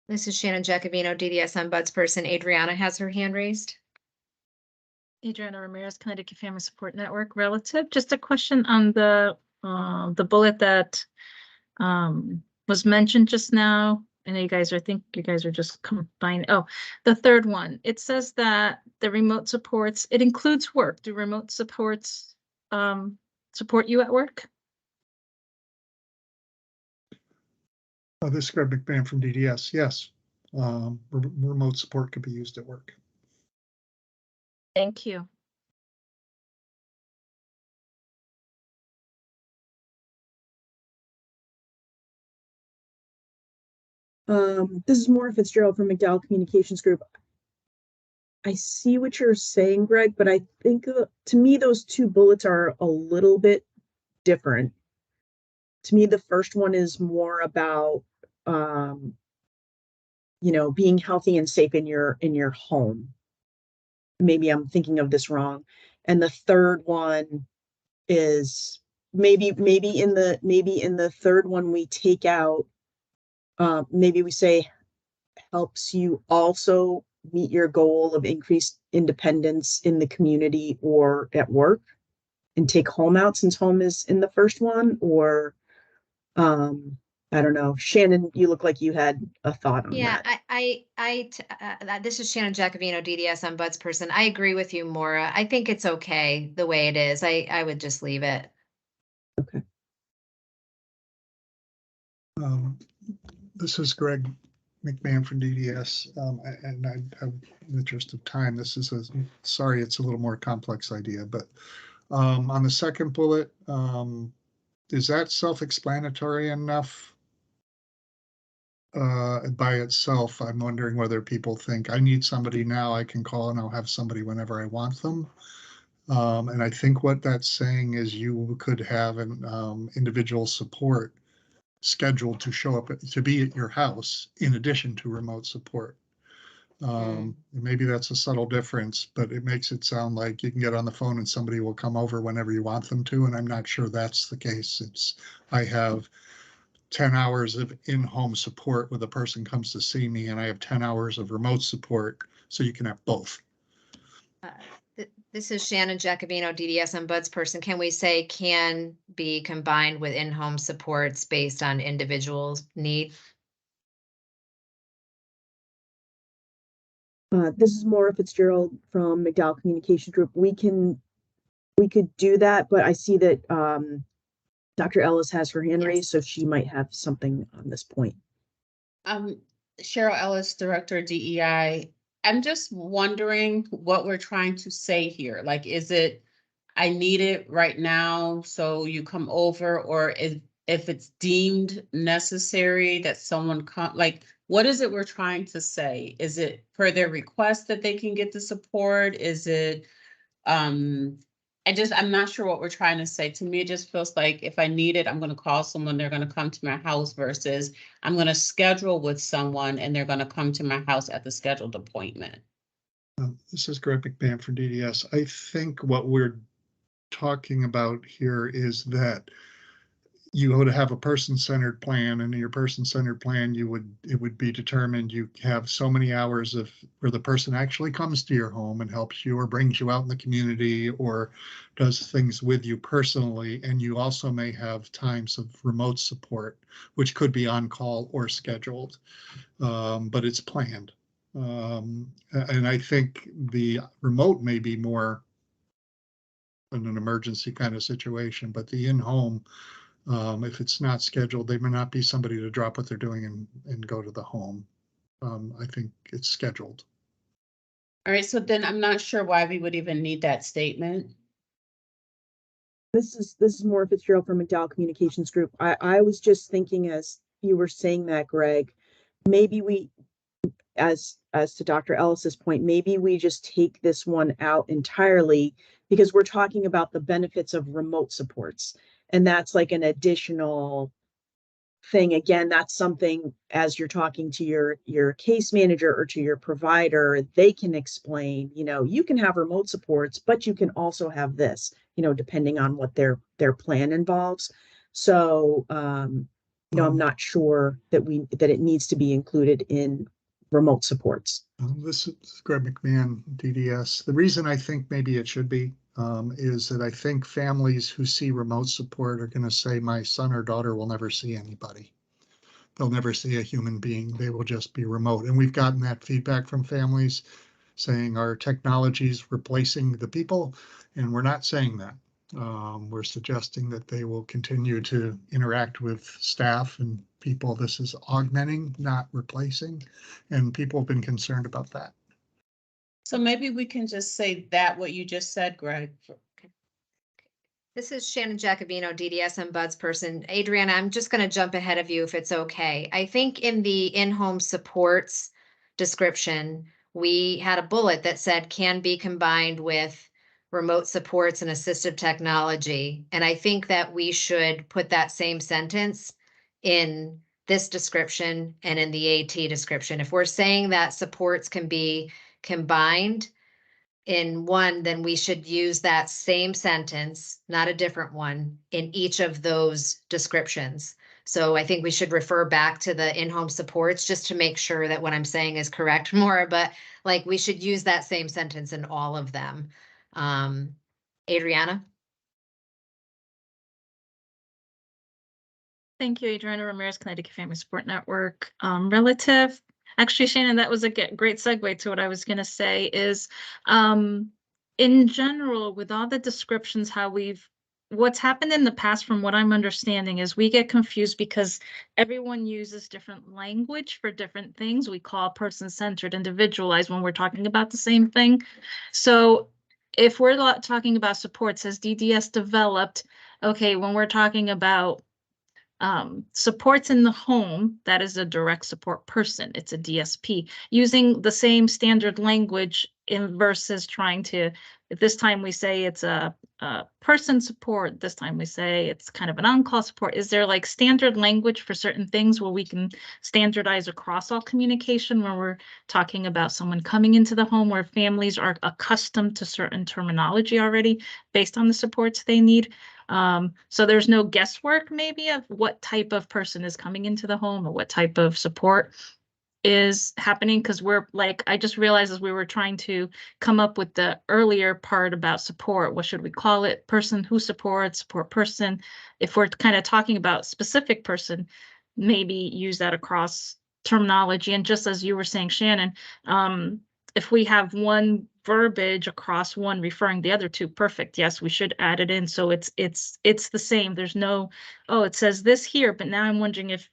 This is Shannon Jacobino, DDS ombudsperson. Adriana has her hand raised. Adriana Ramirez, Connecticut Family Support Network relative. Just a question on the bullet that was mentioned just now. I know you guys are just combining. Oh, the third one. It says that the remote supports, it includes work. Do remote supports support you at work? This is Greg McMahon from DDS. Yes, remote support could be used at work. Thank you. This is Maura Fitzgerald from McDowell Communications Group. I see what you're saying, Greg, but I think to me, those two bullets are a little bit different. To me, the first one is more about, being healthy and safe in your home. Maybe I'm thinking of this wrong. And the third one is maybe in the third one we take out, maybe we say helps you also meet your goal of increased independence in the community or at work, and take home out since home is in the first one. Or I don't know. Shannon, you look like you had a thought on Yeah, that. this is Shannon Jacobino, DDS ombudsperson. I agree with you, Maura. I think it's okay the way it is. I would just leave it. Okay. This is Greg McMahon from DDS, and I have in the interest of time, this is sorry, it's a little more complex idea, but on the second bullet, is that self-explanatory enough by itself? I'm wondering whether people think I need somebody now, I can call and I'll have somebody whenever I want them. And I think what that's saying is you could have an individual support scheduled to show up to be at your house in addition to remote support. Maybe that's a subtle difference, but it makes it sound like you can get on the phone and somebody will come over whenever you want them to, and I'm not sure that's the case. I have 10 hours of in-home support where the person comes to see me, and I have 10 hours of remote support, so you can have both. This is Shannon Jacobino, DDS ombudsperson. Can we say can be combined with in-home supports based on individual's need? This is Maura Fitzgerald from McDowell Communication Group. We could do that, but I see that Dr. Ellis has her hand raised, so she might have something on this point. Cheryl Ellis, Director DEI. I'm just wondering what we're trying to say here. Like, is it, I need it right now, so you come over, or if it's deemed necessary that someone come, like, what is it we're trying to say? Is it per their request that they can get the support? Is it, I'm not sure what we're trying to say. To me, it just feels like if I need it, I'm gonna call someone, they're gonna come to my house, versus I'm gonna schedule with someone and they're gonna come to my house at the scheduled appointment. This is Greg McMahon from DDS. I think what we're talking about here is that you would have a person-centered plan, and in your person-centered plan, it would be determined you have so many hours of where the person actually comes to your home and helps you or brings you out in the community or does things with you personally. And you also may have times of remote support, which could be on call or scheduled, but it's planned. And I think the remote may be more in an emergency kind of situation, but the in-home, if it's not scheduled, they may not be somebody to drop what they're doing and go to the home. I think it's scheduled. All right, so then I'm not sure why we would even need that statement. This is Maura Fitzgerald from McDowell Communications Group. I was just thinking as you were saying that, Greg, maybe we, as to Dr. Ellis's point, maybe we just take this one out entirely, because we're talking about the benefits of remote supports. And that's like an additional thing. Again, that's something as you're talking to your case manager or to your provider, they can explain, you can have remote supports, but you can also have this, depending on what their plan involves. So, I'm not sure that it needs to be included in remote supports. This is Greg McMahon, DDS. The reason I think maybe it should be is that I think families who see remote support are going to say, my son or daughter will never see anybody. They'll never see a human being. They will just be remote. And we've gotten that feedback from families saying our technology is replacing the people, and we're not saying that. We're suggesting that they will continue to interact with staff and people. This is augmenting, not replacing, and people have been concerned about that. So maybe we can just say that what you just said, Greg. This is Shannon Jacobino, DDS and Bud's person. Adriana, I'm just going to jump ahead of you if it's okay. I think in the in-home supports description, we had a bullet that said can be combined with remote supports and assistive technology. And I think that we should put that same sentence in this description and in the AT description. If we're saying that supports can be combined in one, then we should use that same sentence, not a different one, in each of those descriptions. So I think we should refer back to the in-home supports just to make sure that what I'm saying is correct more, but like we should use that same sentence in all of them. Adriana? Thank you, Adriana Ramirez, Connecticut Family Support Network. Actually, Shannon, that was a great segue to what I was going to say is, in general, with all the descriptions, what's happened in the past, from what I'm understanding, is we get confused because everyone uses different language for different things. We call person-centered, individualized when we're talking about the same thing. So if we're talking about supports as DDS developed, okay, when we're talking about supports in the home, that is a direct support person. It's a DSP using the same standard language versus trying to, this time we say it's a person support. This time we say it's kind of an on-call support. Is there like standard language for certain things where we can standardize across all communication when we're talking about someone coming into the home, where families are accustomed to certain terminology already based on the supports they need? So there's no guesswork maybe of what type of person is coming into the home or what type of support is happening. Because we're like, I just realized as we were trying to come up with the earlier part about support, what should we call it? Person who supports, support person. If we're kind of talking about specific person, maybe use that across terminology. And just as you were saying, Shannon, if we have one verbiage across one referring the other to, perfect. Yes, we should add it in. So it's the same. There's no, oh, it says this here, but now I'm wondering if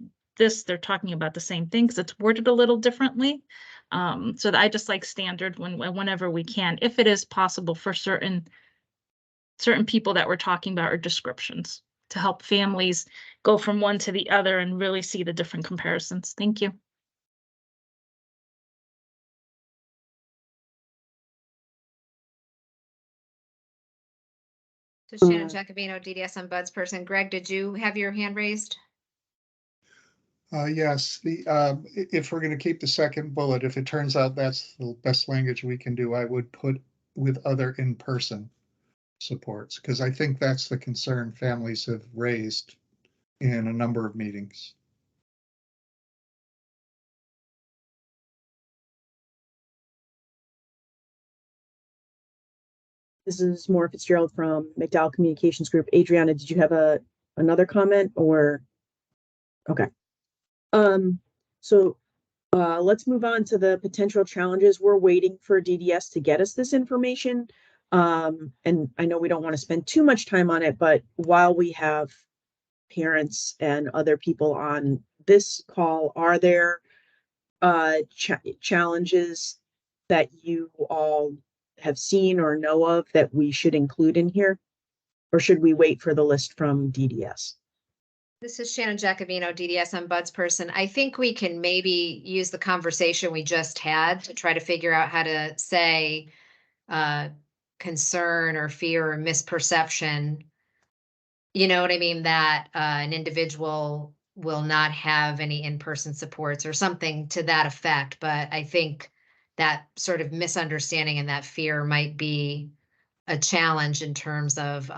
they're talking about the same thing because it's worded a little differently. So I just like standard whenever we can, if it is possible for certain people that we're talking about, or descriptions to help families go from one to the other and really see the different comparisons. Thank you. So Shannon Jacobino, DDS and Bud's person. Greg, did you have your hand raised? Yes, if we're going to keep the second bullet, if it turns out that's the best language we can do, I would put with other in-person supports, because I think that's the concern families have raised in a number of meetings. This is Maura Fitzgerald from McDowell Communications Group. Adriana, did you have another comment or? Okay. So let's move on to the potential challenges. We're waiting for DDS to get us this information. And I know we don't want to spend too much time on it, but while we have parents and other people on this call, are there challenges that you all have seen or know of that we should include in here? Or should we wait for the list from DDS? This is Shannon Jacobino, DDS and Bud's person. I think we can maybe use the conversation we just had to try to figure out how to say concern or fear or misperception, you know what I mean, that an individual will not have any in-person supports or something to that effect. But I think that sort of misunderstanding and that fear might be a challenge in terms of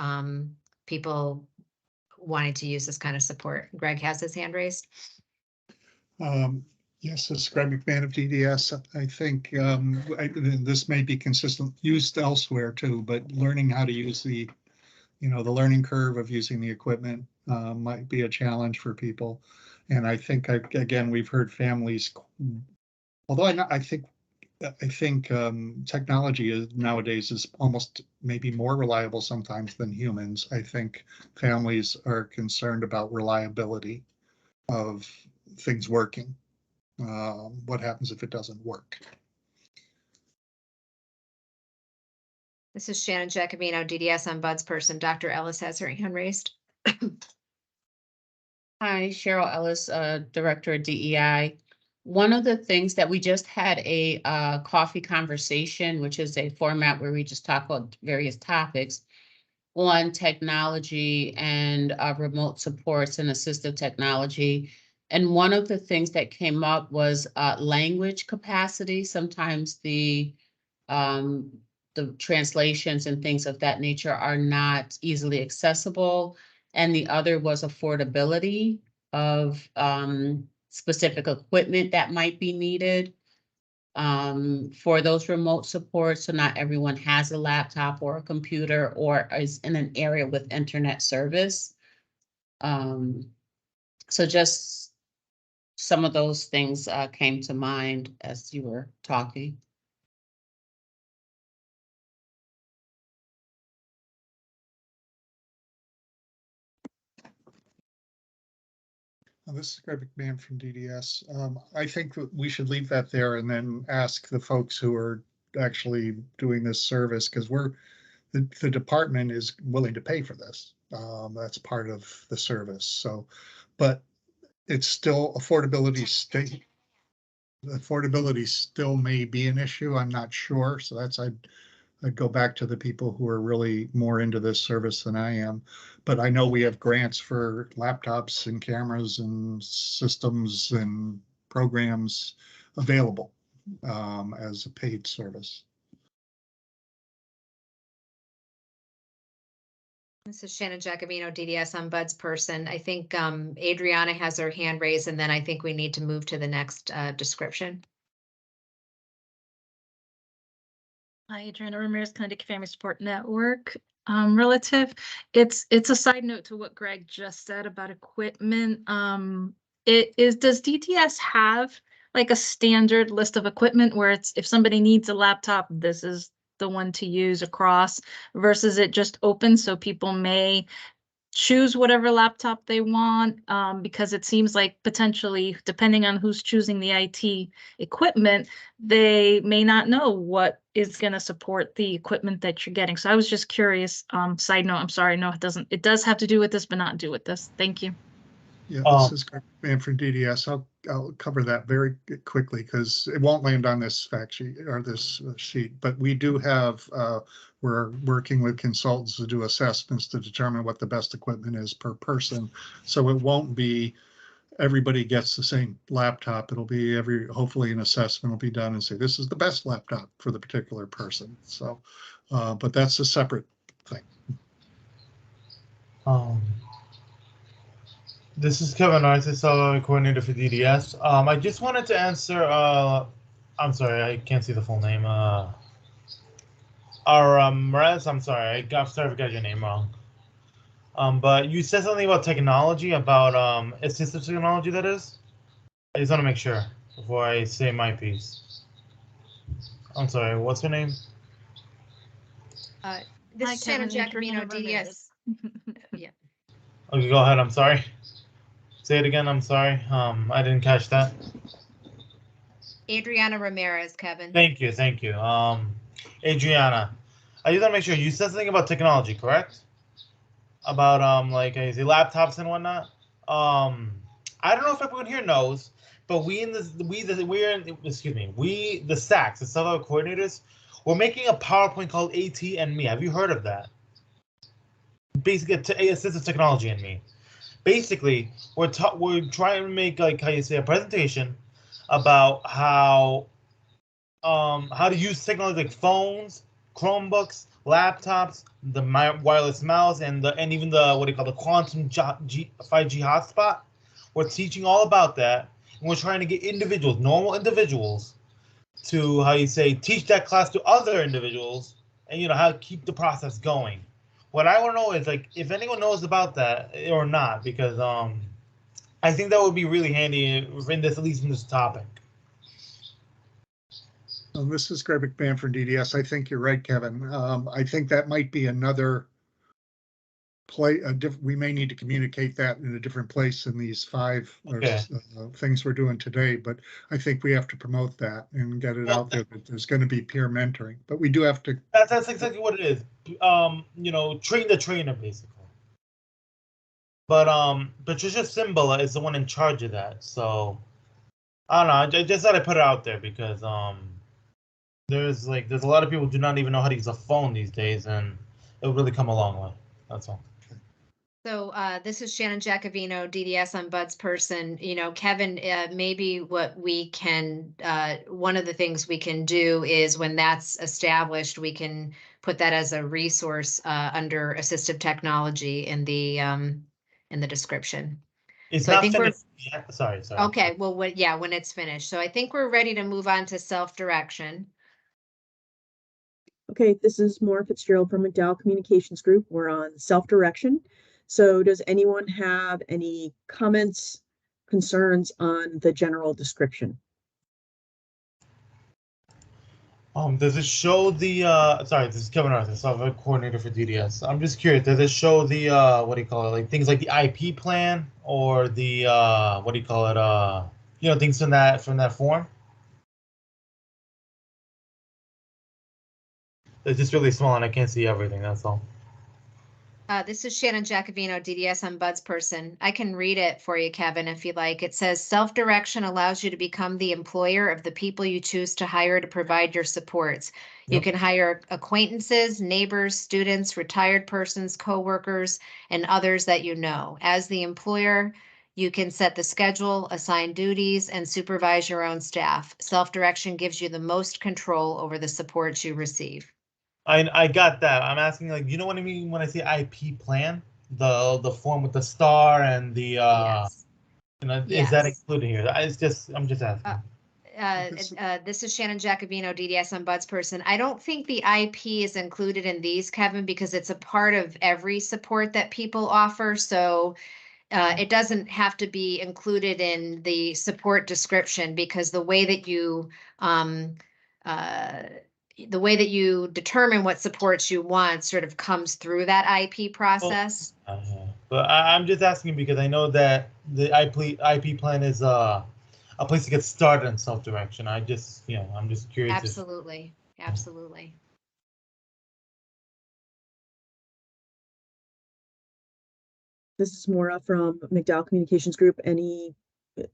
people wanting to use this kind of support. Greg has his hand raised. Yes, this is Greg McMahon of DDS. I think this may be consistent, used elsewhere too, but learning how to use the learning curve of using the equipment might be a challenge for people. And I think, again, we've heard families, although I think technology nowadays is almost maybe more reliable sometimes than humans. I think families are concerned about reliability of things working. What happens if it doesn't work? This is Shannon Giacomino, DDS ombudsperson. Dr. Ellis has her hand raised. Hi, Cheryl Ellis, Director of DEI. One of the things that we just had a coffee conversation, which is a format where we just talk about various topics on technology and remote supports and assistive technology. And one of the things that came up was language capacity. Sometimes the translations and things of that nature are not easily accessible. And the other was affordability of specific equipment that might be needed for those remote supports. So not everyone has a laptop or a computer or is in an area with internet service. So just some of those things came to mind as you were talking. This is Greg McMahon from DDS. I think that we should leave that there and then ask the folks who are actually doing this service, because the department is willing to pay for this. That's part of the service. So, but it's still affordability still may be an issue. I'm not sure. So that's I'd go back to the people who are really more into this service than I am. But I know we have grants for laptops and cameras and systems and programs available as a paid service. This is Shannon Giacomino, DDS ombudsperson. I think Adriana has her hand raised, and then I think we need to move to the next description. Hi, Adriana Ramirez, Connecticut Family Support Network. Relative, it's a side note to what Greg just said about equipment. Does DTS have like a standard list of equipment where it's if somebody needs a laptop, this is the one to use across, versus it just open so people may choose whatever laptop they want, because it seems like potentially, depending on who's choosing the IT equipment, they may not know what is going to support the equipment that you're getting. So I was just curious. Side note, I'm sorry, no, it doesn't. It does have to do with this, but not do with this. Thank you. Yeah, this is Greg McMahon from DDS. I'll cover that very quickly because it won't land on this fact sheet or this sheet, but we do have, we're working with consultants to do assessments to determine what the best equipment is per person. So it won't be everybody gets the same laptop. It'll be hopefully an assessment will be done and say, this is the best laptop for the particular person. So, but that's a separate thing. This is Kevin Artis, coordinator for DDS. I just wanted to answer, I'm sorry, I can't see the full name. Merez, I'm sorry, I'm sorry if I got your name wrong. But you said something about technology, about assistive technology, that is? I just want to make sure before I say my piece. I'm sorry, what's her name? This Hi, is Shannon Kevin, Giacomino, Adriana DDS. Ramirez. Okay, go ahead, I'm sorry. Say it again, I'm sorry. I didn't catch that. Adriana Ramirez, Kevin. Thank you, thank you. Adriana, I just want to make sure you said something about technology, correct? About like I say laptops and whatnot. I don't know if everyone here knows, but we the SACs, the Southern coordinators, we're making a PowerPoint called AT and Me. Have you heard of that? Basically, assistive technology and me. Basically, we're trying to make, like, how you say, a presentation about how to use technology like phones, Chromebooks, laptops, the wireless mouse, and even the what do you call the quantum 5G hotspot. We're teaching all about that, and we're trying to get individuals, normal individuals, to how you say teach that class to other individuals, and how to keep the process going. What I want to know is, like, if anyone knows about that or not, because I think that would be really handy in this, at least in this topic. This is Greg McMahon from DDS. I think you're right, Kevin. I think that might be another we may need to communicate that in a different place in these 5 things we're doing today, but I think we have to promote that and get it out there that there's going to be peer mentoring, but we do have to. That's exactly what it is. Train the trainer, basically. But Patricia Simba is the one in charge of that, so I don't know. I just thought I'd put it out there because there's a lot of people who do not even know how to use a phone these days, and it'll really come a long way. That's all. So this is Shannon Giacovino, DDS on Bud's person. Kevin, maybe what we can, one of the things we can do is when that's established, we can put that as a resource under assistive technology in the description. It's So I not think finished yet. Sorry. Okay, well, when it's finished. So I think we're ready to move on to self-direction. Okay, this is Maura Fitzgerald from McDowell Communications Group. We're on self-direction. So does anyone have any comments, concerns on the general description? Does it show the sorry, this is Kevin Arthur, software coordinator for DDS. I'm just curious, does it show the what do you call it, like things like the IP plan or the what do you call it, things from that form? It's just really small and I can't see everything, that's all. This is Shannon Giacovino, DDS on Bud's person. I can read it for you, Kevin, if you like. It says, self-direction allows you to become the employer of the people you choose to hire to provide your supports. Yep. You can hire acquaintances, neighbors, students, retired persons, coworkers, and others that you know. As the employer, you can set the schedule, assign duties, and supervise your own staff. Self-direction gives you the most control over the supports you receive. I got that. I'm asking, like, you know what I mean when I say IP plan? The form with the star and the Yes. is that included here? I'm just asking. This is Shannon Giacovino, DDS on Bud's person. I don't think the IP is included in these, Kevin, because it's a part of every support that people offer. So it doesn't have to be included in the support description because the way that you determine what supports you want sort of comes through that IP process. But I'm just asking because I know that the IP plan is a place to get started in self-direction. I'm just curious. Absolutely. Absolutely. This is Maura from McDowell Communications Group.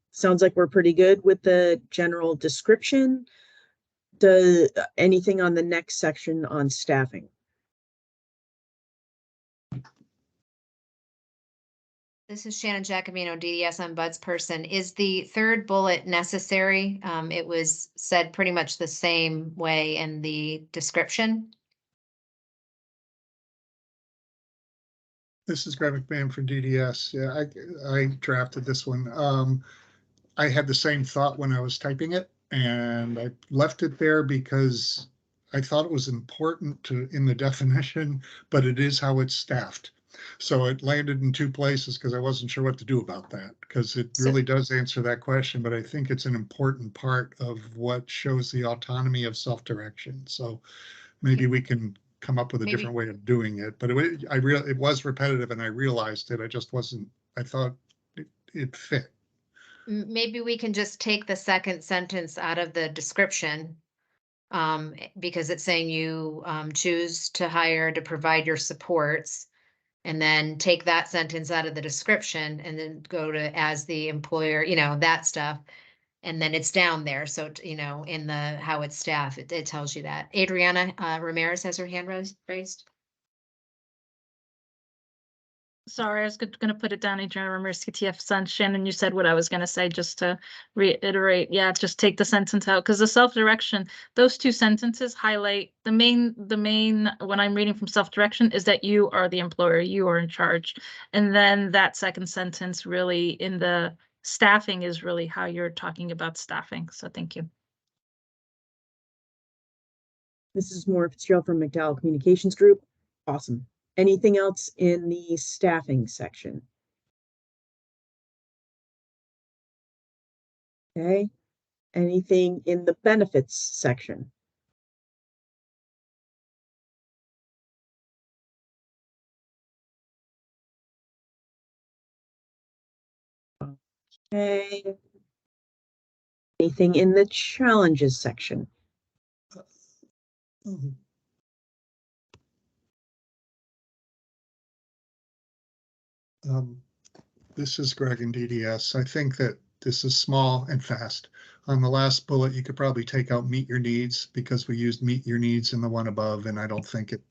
Sounds like we're pretty good with the general description. Anything on the next section on staffing? This is Shannon Giacovino, DDS on Bud's person. Is the third bullet necessary? It was said pretty much the same way in the description. This is Greg McMahon from DDS. Yeah, I drafted this one. I had the same thought when I was typing it, and I left it there because I thought it was important in the definition, but it is how it's staffed. So it landed in 2 places because I wasn't sure what to do about that, because it really does answer that question, but I think it's an important part of what shows the autonomy of self-direction. So maybe we can come up with a different way of doing it, but it was repetitive and I realized it. I thought it fit. Maybe we can just take the second sentence out of the description because it's saying you choose to hire to provide your supports, and then take that sentence out of the description and then go to as the employer, that stuff. And then it's down there. So, you know, in the, how it's staffed, it tells you that. Adriana Ramirez has her hand raised. Sorry, I was gonna put it down, Adriana Ramirez, TF Sun. Shannon, you said what I was gonna say, just to reiterate. Yeah, just take the sentence out, because the self-direction, those two sentences highlight the main, when I'm reading from self-direction is that you are the employer, you are in charge. And then that second sentence really in the staffing is really how you're talking about staffing. So thank you. This is Maura Fitzgerald from McDowell Communications Group. Awesome. Anything else in the staffing section? Okay. Anything in the benefits section? Okay. Anything in the challenges section? Mhm. This is Greg in DDS. I think that this is small and fast. On the last bullet, you could probably take out meet your needs because we used meet your needs in the one above, and I don't think it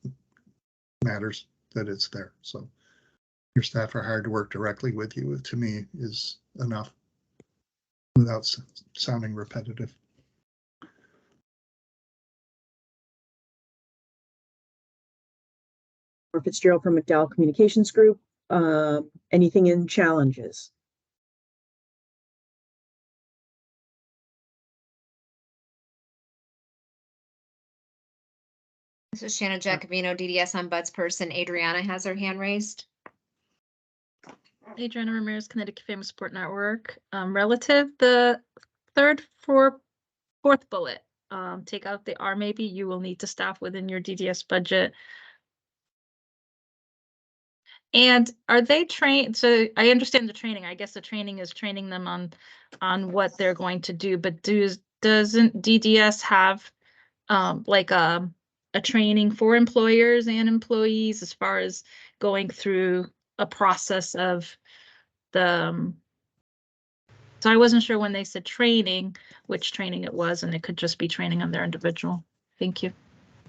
matters that it's there. So your staff are hired to work directly with you, to me, is enough without sounding repetitive. Maura Fitzgerald from McDowell Communications Group. Anything in challenges? This is Shannon Jacobino, DDS ombudsperson. Adriana has her hand raised. Adriana Ramirez, Connecticut Family Support Network. Relative, the fourth bullet, take out the R maybe, you will need to staff within your DDS budget. And are they trained? So I understand the training. I guess the training is training them on what they're going to do, but doesn't DDS have like a training for employers and employees as far as going through a process of the so I wasn't sure when they said training, which training it was, and it could just be training on their individual. Thank you.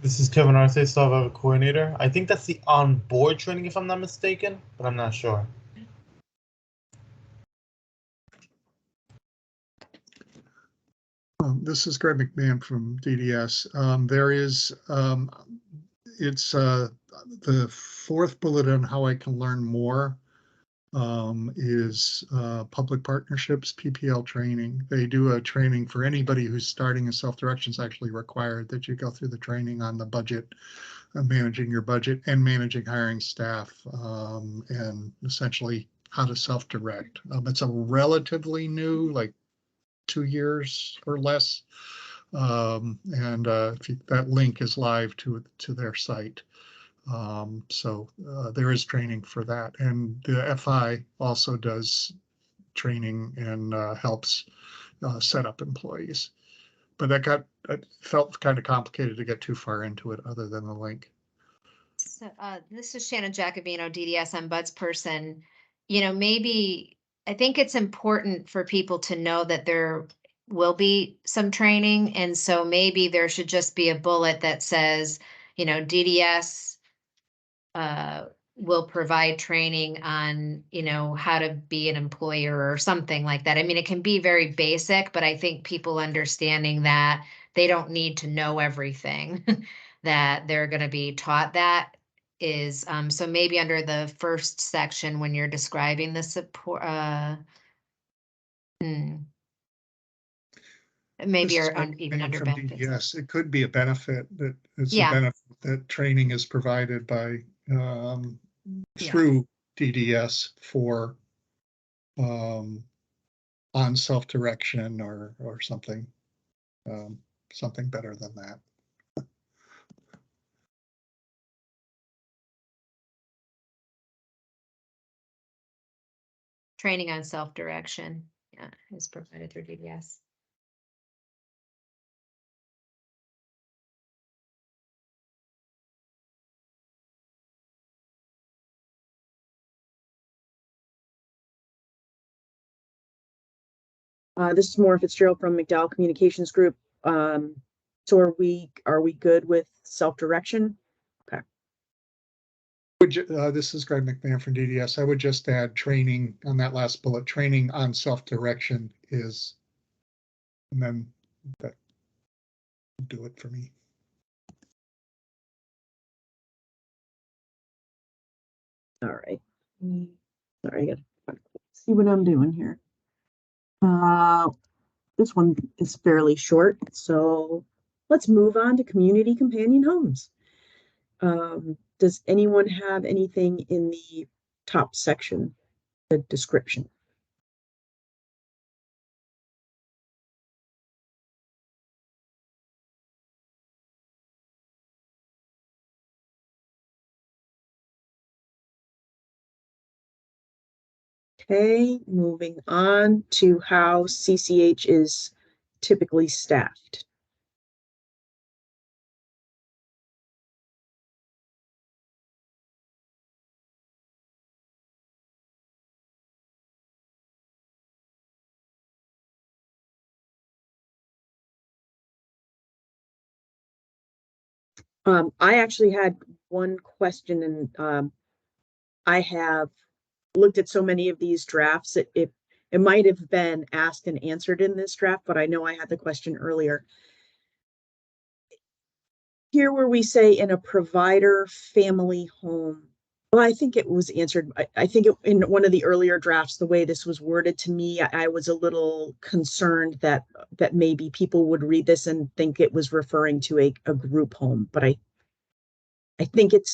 This is Kevin Arce, staff level coordinator. I think that's the on-board training, if I'm not mistaken, but I'm not sure. This is Greg McMahon from DDS. There is, it's the fourth bullet on how I can learn more is public partnerships, PPL training. They do a training for anybody who's starting, and self-direction is actually required that you go through the training on the budget, managing your budget and managing hiring staff, and essentially how to self-direct. It's a relatively new, like 2 years or less. And that link is live to their site. So there is training for that. And the FI also does training and helps set up employees. But it felt kind of complicated to get too far into it other than the link. So, this is Shannon Jacobino, DDS ombudsperson. You know, maybe I think it's important for people to know that there will be some training. And so maybe there should just be a bullet that says, you know, DDS will provide training on, you know, how to be an employer or something like that. I mean, it can be very basic, but I think people understanding that they don't need to know everything, that they're going to be taught that is, so maybe under the first section when you're describing the support, maybe This is you're even under from benefits. DDS. It could be a benefit that it's a Yeah. benefit that training is provided by Yeah. through DDS for on self-direction or something, something better than that. Training on self-direction, yeah, is provided through DDS. This is Maura Fitzgerald from McDowell Communications Group. So are we good with self-direction? This is Greg McMahon from DDS. I would just add training on that last bullet. Training on self-direction is, and then that will do it for me. All right. Sorry, I gotta see what I'm doing here. This one is fairly short, so let's move on to community companion homes. Does anyone have anything in the top section, the description? Okay, moving on to how CCH is typically staffed. I actually had one question, and I have looked at so many of these drafts. It might have been asked and answered in this draft, but I know I had the question earlier. Here where we say in a provider family home, well, I think it was answered. I think in one of the earlier drafts, the way this was worded to me, I was a little concerned that maybe people would read this and think it was referring to a group home, but I think it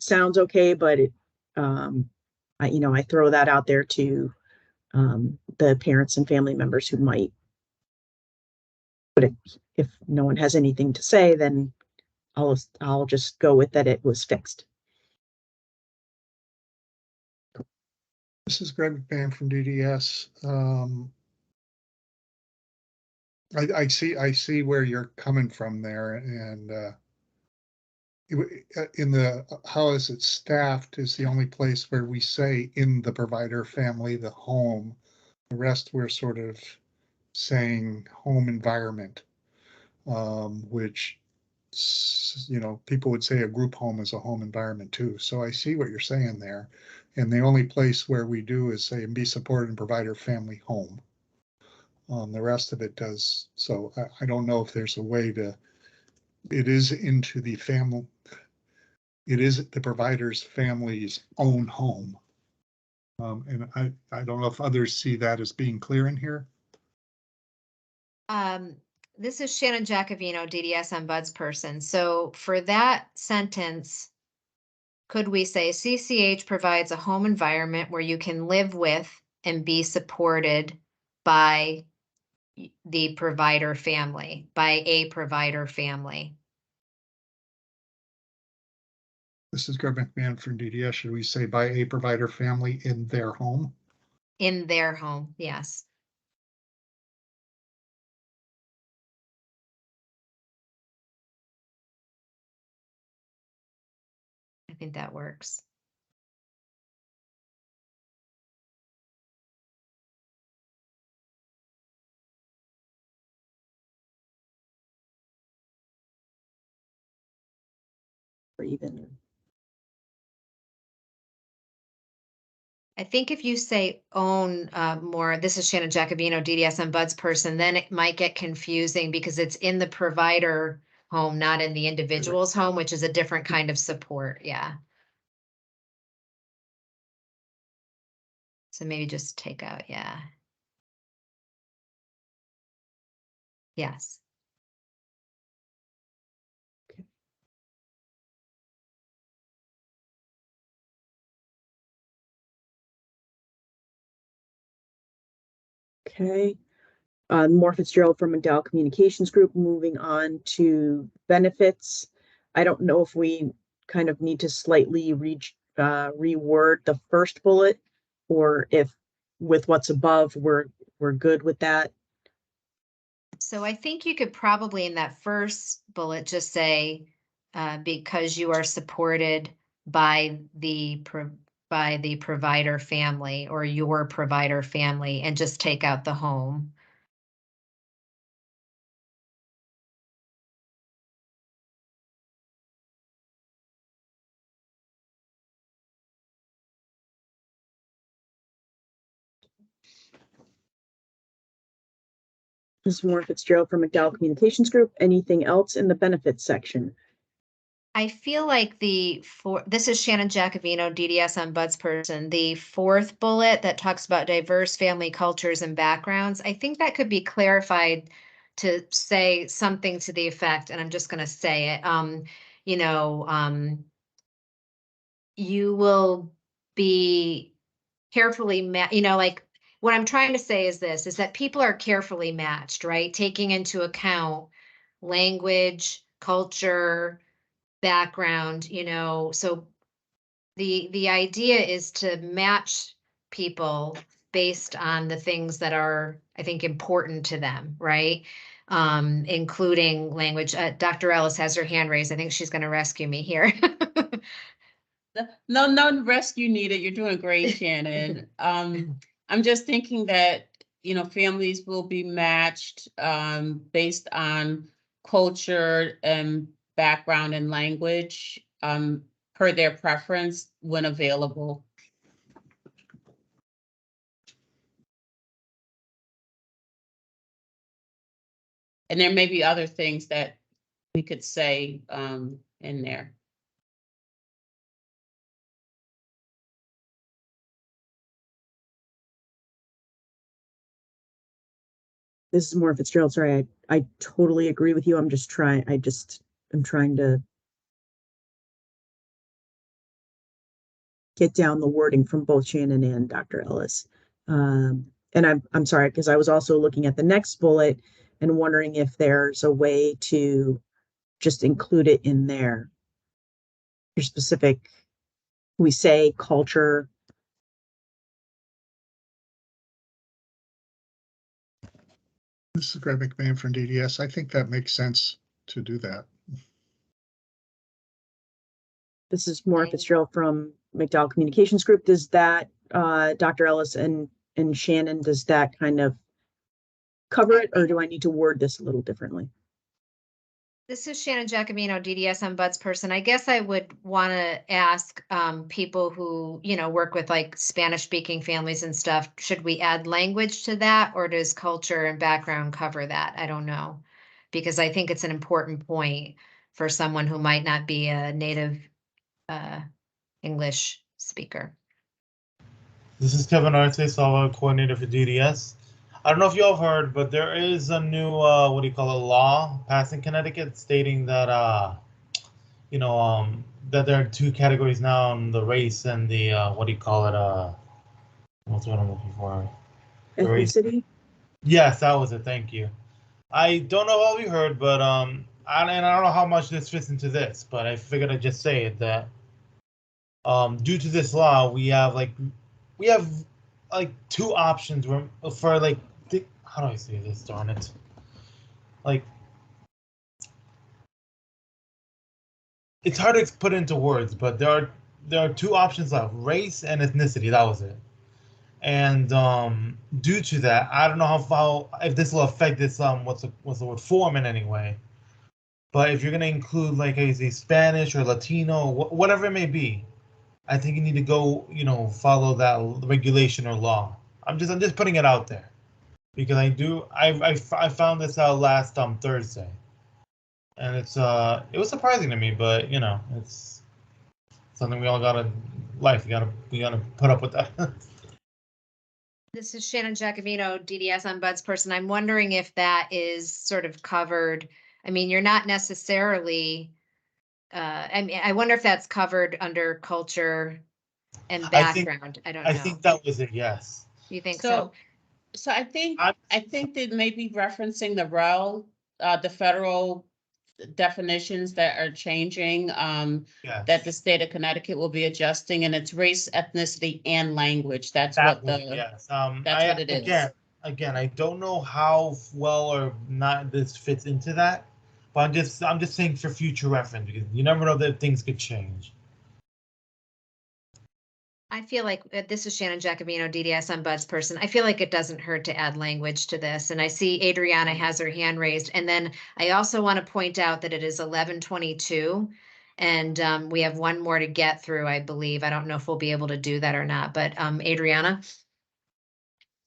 sounds okay, but I throw that out there to the parents and family members who might. But if no one has anything to say, then I'll just go with that it was fixed. This is Greg McMahon from DDS. I see where you're coming from there, and in the how is it staffed is the only place where we say in the provider family, the home. The rest we're sort of saying home environment, which people would say a group home is a home environment too. So I see what you're saying there. And the only place where we do is say and be supported in provider family home. The rest of it does. So I don't know if there's a way to, it is into the family, it is the provider's family's own home. And I don't know if others see that as being clear in here. This is Shannon Giacovino, DDS ombudsperson. So for that sentence, could we say CCH provides a home environment where you can live with and be supported by the provider family, by a provider family? This is Greg McMahon from DDS. Should we say by a provider family in their home? In their home, yes. I think that works. Or even I think if you say own more, this is Shannon Giacovino, DDS ombudsperson, then it might get confusing because it's in the provider home, not in the individual's home, which is a different kind of support. Yeah. So maybe just take out, yeah. Yes. okay. Maura Fitzgerald from McDowell Communications Group. Moving on to benefits. I don't know if we kind of need to slightly reword the first bullet, or if with what's above we're good with that. So I think you could probably in that first bullet just say because you are supported by the provider family or your provider family, and just take out the home. Ms. Warren Fitzgerald from McDowell Communications Group. Anything else in the benefits section? I feel like this is Shannon Jacobino, DDS ombudsperson. The fourth bullet that talks about diverse family cultures and backgrounds, I think that could be clarified to say something to the effect, and I'm just going to say it. You will be carefully like what I'm trying to say is this, is that people are carefully matched, right? Taking into account language, culture, background, so the idea is to match people based on the things that are, I think, important to them, right? Including language. Dr. Ellis has her hand raised. I think she's going to rescue me here. No rescue needed. You're doing great, Shannon. I'm just thinking that, families will be matched based on culture and background and language per their preference when available. And there may be other things that we could say in there. This is Maura Fitzgerald. Sorry, I totally agree with you. I'm trying to get down the wording from both Shannon and Dr. Ellis. And I'm sorry, because I was also looking at the next bullet and wondering if there's a way to just include it in there. Your specific, we say culture. This is Greg McMahon from DDS. I think that makes sense to do that. This is Maura Fitzgerald from McDowell Communications Group. Does that, Dr. Ellis and Shannon, does that kind of cover it, or do I need to word this a little differently? This is Shannon Jacobino, DDS ombudsperson. I guess I would want to ask people who, work with like Spanish speaking families and stuff, should we add language to that, or does culture and background cover that? I don't know, because I think it's an important point for someone who might not be a native English speaker. This is Kevin Arte, Salva coordinator for DDS. I don't know if you all have heard, but there is a new law passed in Connecticut stating that that there are two categories now in the race and the what's what I'm looking for? Ethnicity? Yes, that was it. Thank you. I don't know what we heard, but and I don't know how much this fits into this, but I figured I'd just say it that due to this law, we have two options for like, how do I say this? Darn it! Like, it's hard to put into words, but there are two options left: race and ethnicity. That was it. And due to that, I don't know how if this will affect this what's the word, form in any way. But if you're gonna include like I say Spanish or Latino, whatever it may be, I think you need to go follow that regulation or law. I'm just putting it out there because I found this out last Thursday, and it was surprising to me, but it's something we all gotta life. We gotta put up with that. This is Shannon Jacobino, DDS ombudsperson. I'm wondering if that is sort of covered. I mean, you're not necessarily, I wonder if that's covered under culture and background. I don't know. I think that was it, yes. You think so? So I think that may be referencing the REL, the federal definitions that are changing, Yes. that the state of Connecticut will be adjusting, and it's race, ethnicity, and language. That's what it is. Again, I don't know how well or not this fits into that, but I'm just saying for future reference because you never know that things could change. I feel like this is Shannon Jacobino, DDS ombudsperson. I feel like it doesn't hurt to add language to this. And I see Adriana has her hand raised. And then I also want to point out that it is 11:22 and we have one more to get through, I believe. I don't know if we'll be able to do that or not, but Adriana?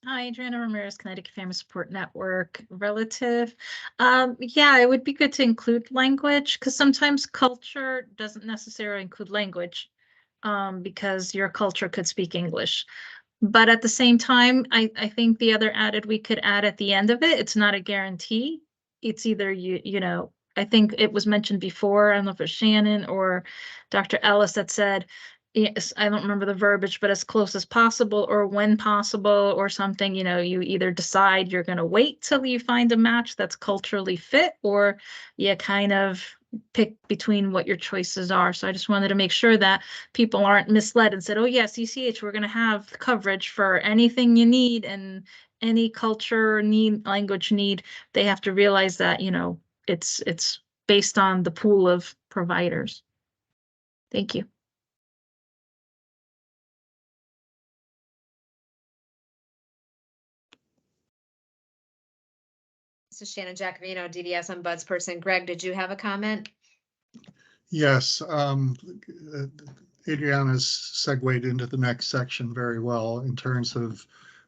Hi, Adriana Ramirez, Connecticut Family Support Network relative. Yeah, it would be good to include language because sometimes culture doesn't necessarily include language because your culture could speak English. But at the same time, I think the other added we could add at the end of it, it's not a guarantee. It's either you know, I think it was mentioned before, I don't know if it's Shannon or Dr. Ellis that said, yes, I don't remember the verbiage, but as close as possible or when possible or something, you know, you either decide you're going to wait till you find a match that's culturally fit or you kind of pick between what your choices are. So I just wanted to make sure that people aren't misled and said, oh yeah, CCH, we're going to have coverage for anything you need and any culture need, language need. They have to realize that, you know, it's based on the pool of providers. Thank you. This is Shannon Giacovino, DDS ombudsperson. Greg, did you have a comment? Yes, Adriana's segued into the next section very well in terms of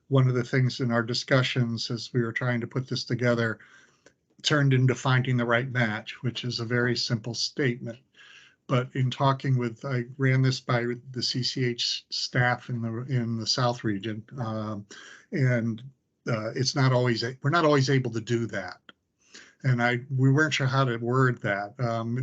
one of the things in our discussions as we were trying to put this together turned into finding the right match, which is a very simple statement. But in talking with, I ran this by the CCH staff in the South region, and it's not always, we're not always able to do that. And we weren't sure how to word that.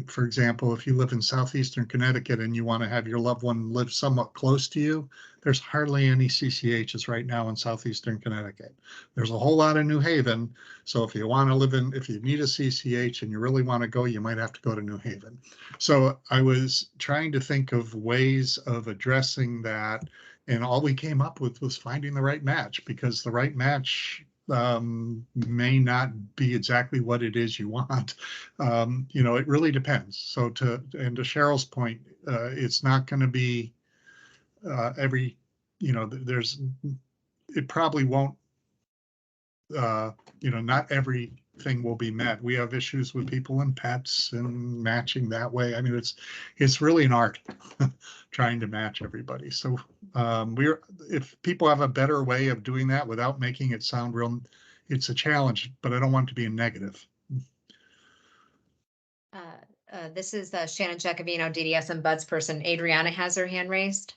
For example, if you live in southeastern Connecticut and you want to have your loved one live somewhat close to you, there's hardly any CCHs right now in southeastern Connecticut. There's a whole lot in New Haven. So if you want to live in, if you need a CCH and you really want to go, you might have to go to New Haven. So I was trying to think of ways of addressing that. And all we came up with was finding the right match, because the right match may not be exactly what it is you want. You know, it really depends. So to Cheryl's point, it's not going to be every, you know, it probably won't, you know, not everything will be met. We have issues with people and pets and matching that way. I mean, it's really an art trying to match everybody. So if people have a better way of doing that without making it sound real, it's a challenge, but I don't want it to be a negative. This is Shannon Giacovino, DDS ombudsperson. Adriana has her hand raised.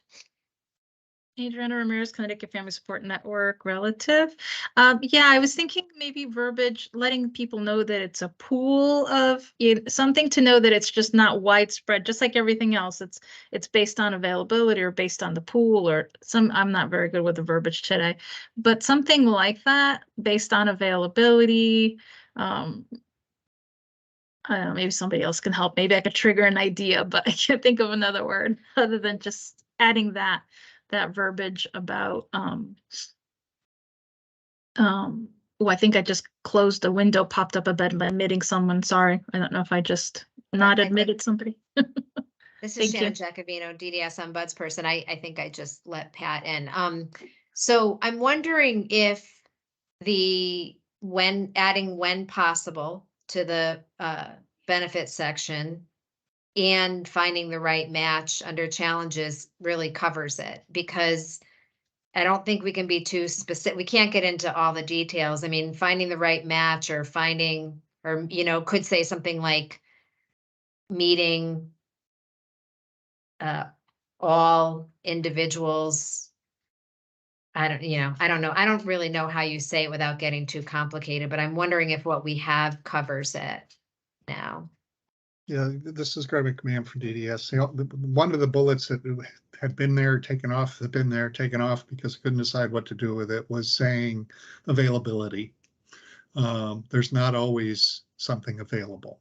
Adriana Ramirez, Connecticut Family Support Network relative. Yeah, I was thinking maybe verbiage, letting people know that it's a pool of something to know that it's just not widespread, just like everything else. It's based on availability or based on the pool or some, I'm not very good with the verbiage today, but something like that based on availability. I don't know, maybe somebody else can help. Maybe I could trigger an idea, but I can't think of another word other than just adding that verbiage about oh, I think I just closed a window, popped up a bed by admitting someone. Sorry. I don't know if I just not admitted somebody. This is Thank Shannon you. Giacovino, DDS ombudsperson. I think I just let Pat in. So I'm wondering if adding when possible to the benefits section and finding the right match under challenges really covers it, because I don't think we can be too specific. We can't get into all the details. I mean, finding the right match or finding, or, you know, could say something like meeting all individuals. I don't know. I don't really know how you say it without getting too complicated, but I'm wondering if what we have covers it now. Yeah, this is Greg McMahon from DDS. One of the bullets that had been there, taken off, because I couldn't decide what to do with it, was saying availability. There's not always something available.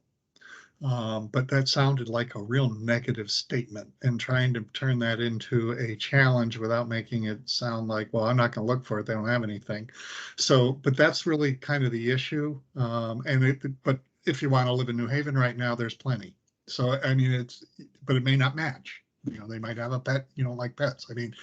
But that sounded like a real negative statement, and trying to turn that into a challenge without making it sound like, well, I'm not going to look for it. They don't have anything. So, but that's really kind of the issue. But if you want to live in New Haven right now, there's plenty. So, I mean, but it may not match. You know, they might have a pet, you don't like pets. I mean,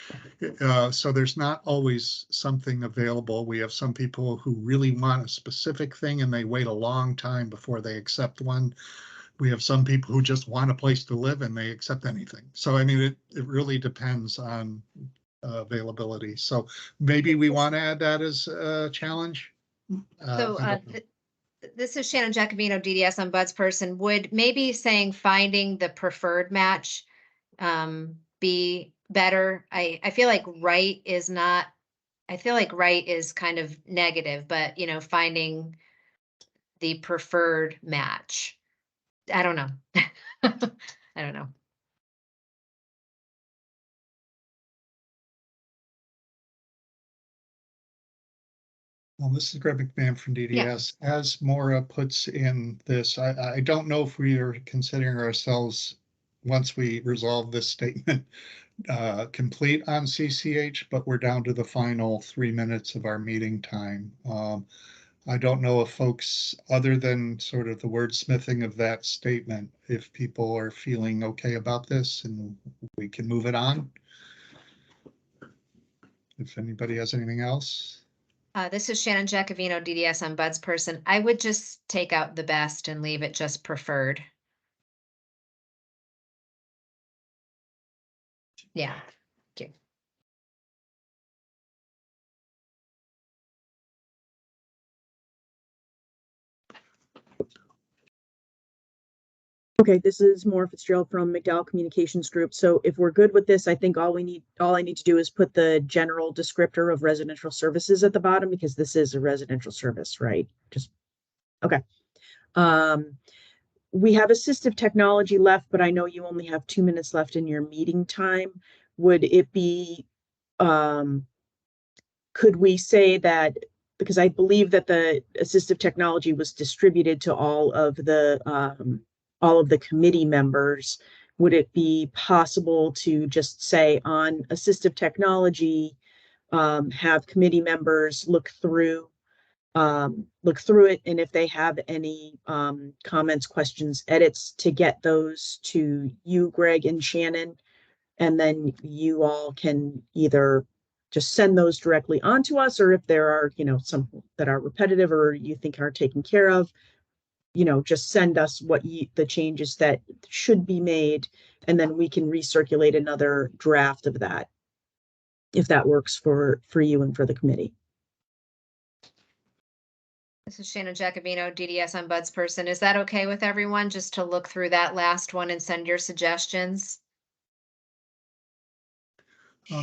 so there's not always something available. We have some people who really want a specific thing and they wait a long time before they accept one. We have some people who just want a place to live and they accept anything. So, I mean, it really depends on availability. So maybe we want to add that as a challenge. So I don't know. this is Shannon Giacomino, DDS ombudsperson. Would maybe saying finding the preferred match be better? I feel like right is not, I feel like right is kind of negative, but you know, finding the preferred match. I don't know. I don't know. This is Greg McMahon from DDS. As Maura puts in this, I don't know if we are considering ourselves, once we resolve this statement, complete on CCH, but we're down to the final 3 minutes of our meeting time. I don't know if folks, other than sort of the wordsmithing of that statement, if people are feeling okay about this and we can move it on. If anybody has anything else. This is Shannon Giacomino, DDS ombudsperson. I would just take out the best and leave it just preferred. Yeah. Thank you. Okay, this is Maura Fitzgerald from McDowell Communications Group. So if we're good with this, I think all I need to do is put the general descriptor of residential services at the bottom, because this is a residential service, right? Just, okay. We have assistive technology left, but I know you only have 2 minutes left in your meeting time. Would it be, could we say that, because I believe that the assistive technology was distributed to all of the committee members, would it be possible to just say on assistive technology, have committee members look through it, and if they have any comments, questions, edits, to get those to you, Greg and Shannon, and then you all can either just send those directly on to us, or if there are, some that are repetitive or you think are taken care of, just send us the changes that should be made, and then we can recirculate another draft of that, if that works for you and for the committee. This is Shannon Giacomino, DDS ombudsperson. Is that okay with everyone, just to look through that last one and send your suggestions?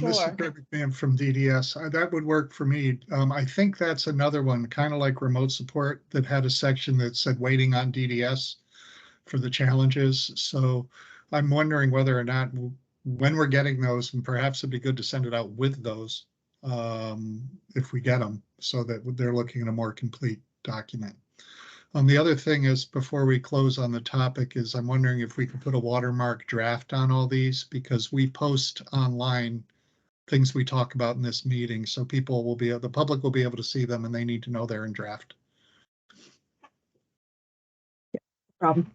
This is Greg McMahon from DDS. That would work for me. I think that's another one, kind of like remote support, that had a section that said waiting on DDS for the challenges. So I'm wondering whether or not, when we're getting those, and perhaps it'd be good to send it out with those, if we get them, so that they're looking at a more complete document. The other thing is, before we close on the topic, is I'm wondering if we could put a watermark draft on all these, because we post online things we talk about in this meeting, so the public will be able to see them, and they need to know they're in draft. Yeah, problem.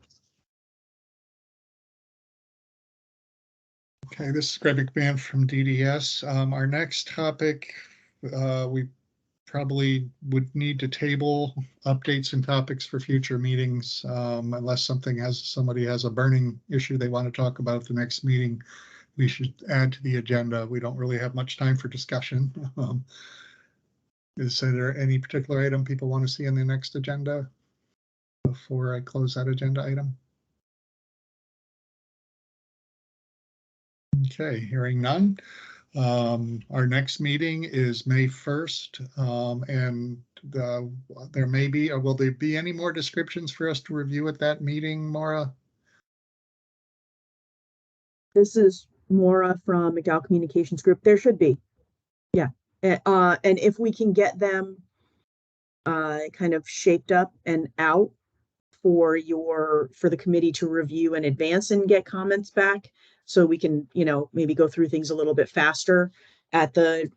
Okay, this is Greg McMahon from DDS. Our next topic, we probably would need to table updates and topics for future meetings, unless somebody has a burning issue they want to talk about at the next meeting. We should add to the agenda. We don't really have much time for discussion. Is there any particular item people want to see on the next agenda before I close that agenda item? Okay, hearing none. Our next meeting is May 1st, and there may be, or will there be any more descriptions for us to review at that meeting, Maura? This is Maura from McDowell Communications Group. There should be. Yeah. And if we can get them kind of shaped up and out for the committee to review in advance and get comments back, so we can, maybe go through things a little bit faster at the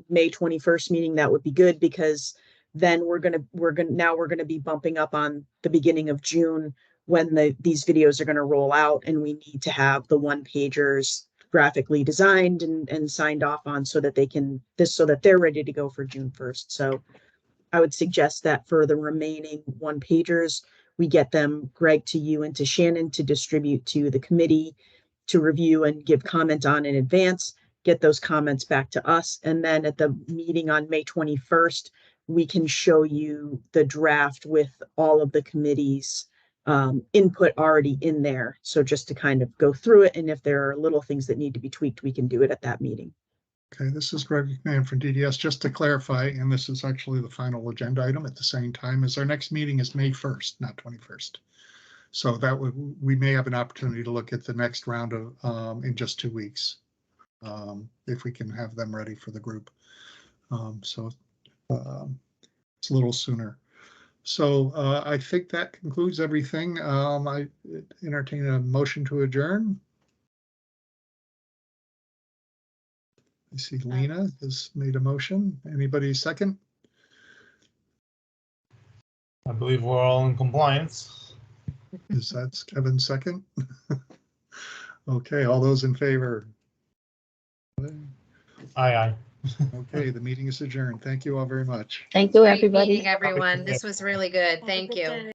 May 21st meeting, that would be good, because then we're gonna be bumping up on the beginning of June, when these videos are going to roll out, and we need to have the one-pagers graphically designed and signed off on, so that they're ready to go for June 1st. So I would suggest that for the remaining one-pagers, we get them, Greg, to you and to Shannon, to distribute to the committee to review and give comment on in advance, get those comments back to us. And then at the meeting on May 21st, we can show you the draft with all of the committees input already in there. So just to kind of go through it. And if there are little things that need to be tweaked, we can do it at that meeting. Okay, this is Greg McMahon from DDS. Just to clarify, and this is actually the final agenda item at the same time as our next meeting is May 1st, not 21st. So that we may have an opportunity to look at the next round of in just 2 weeks, if we can have them ready for the group. It's a little sooner. So I think that concludes everything. I entertain a motion to adjourn. I see Lena has made a motion. Anybody second? I believe we're all in compliance. Is that Kevin's second? Okay, all those in favor? Aye. Okay, the meeting is adjourned. Thank you all very much. Thank you, Great everybody. meeting, everyone. This was really good. Have a Thank good you. day.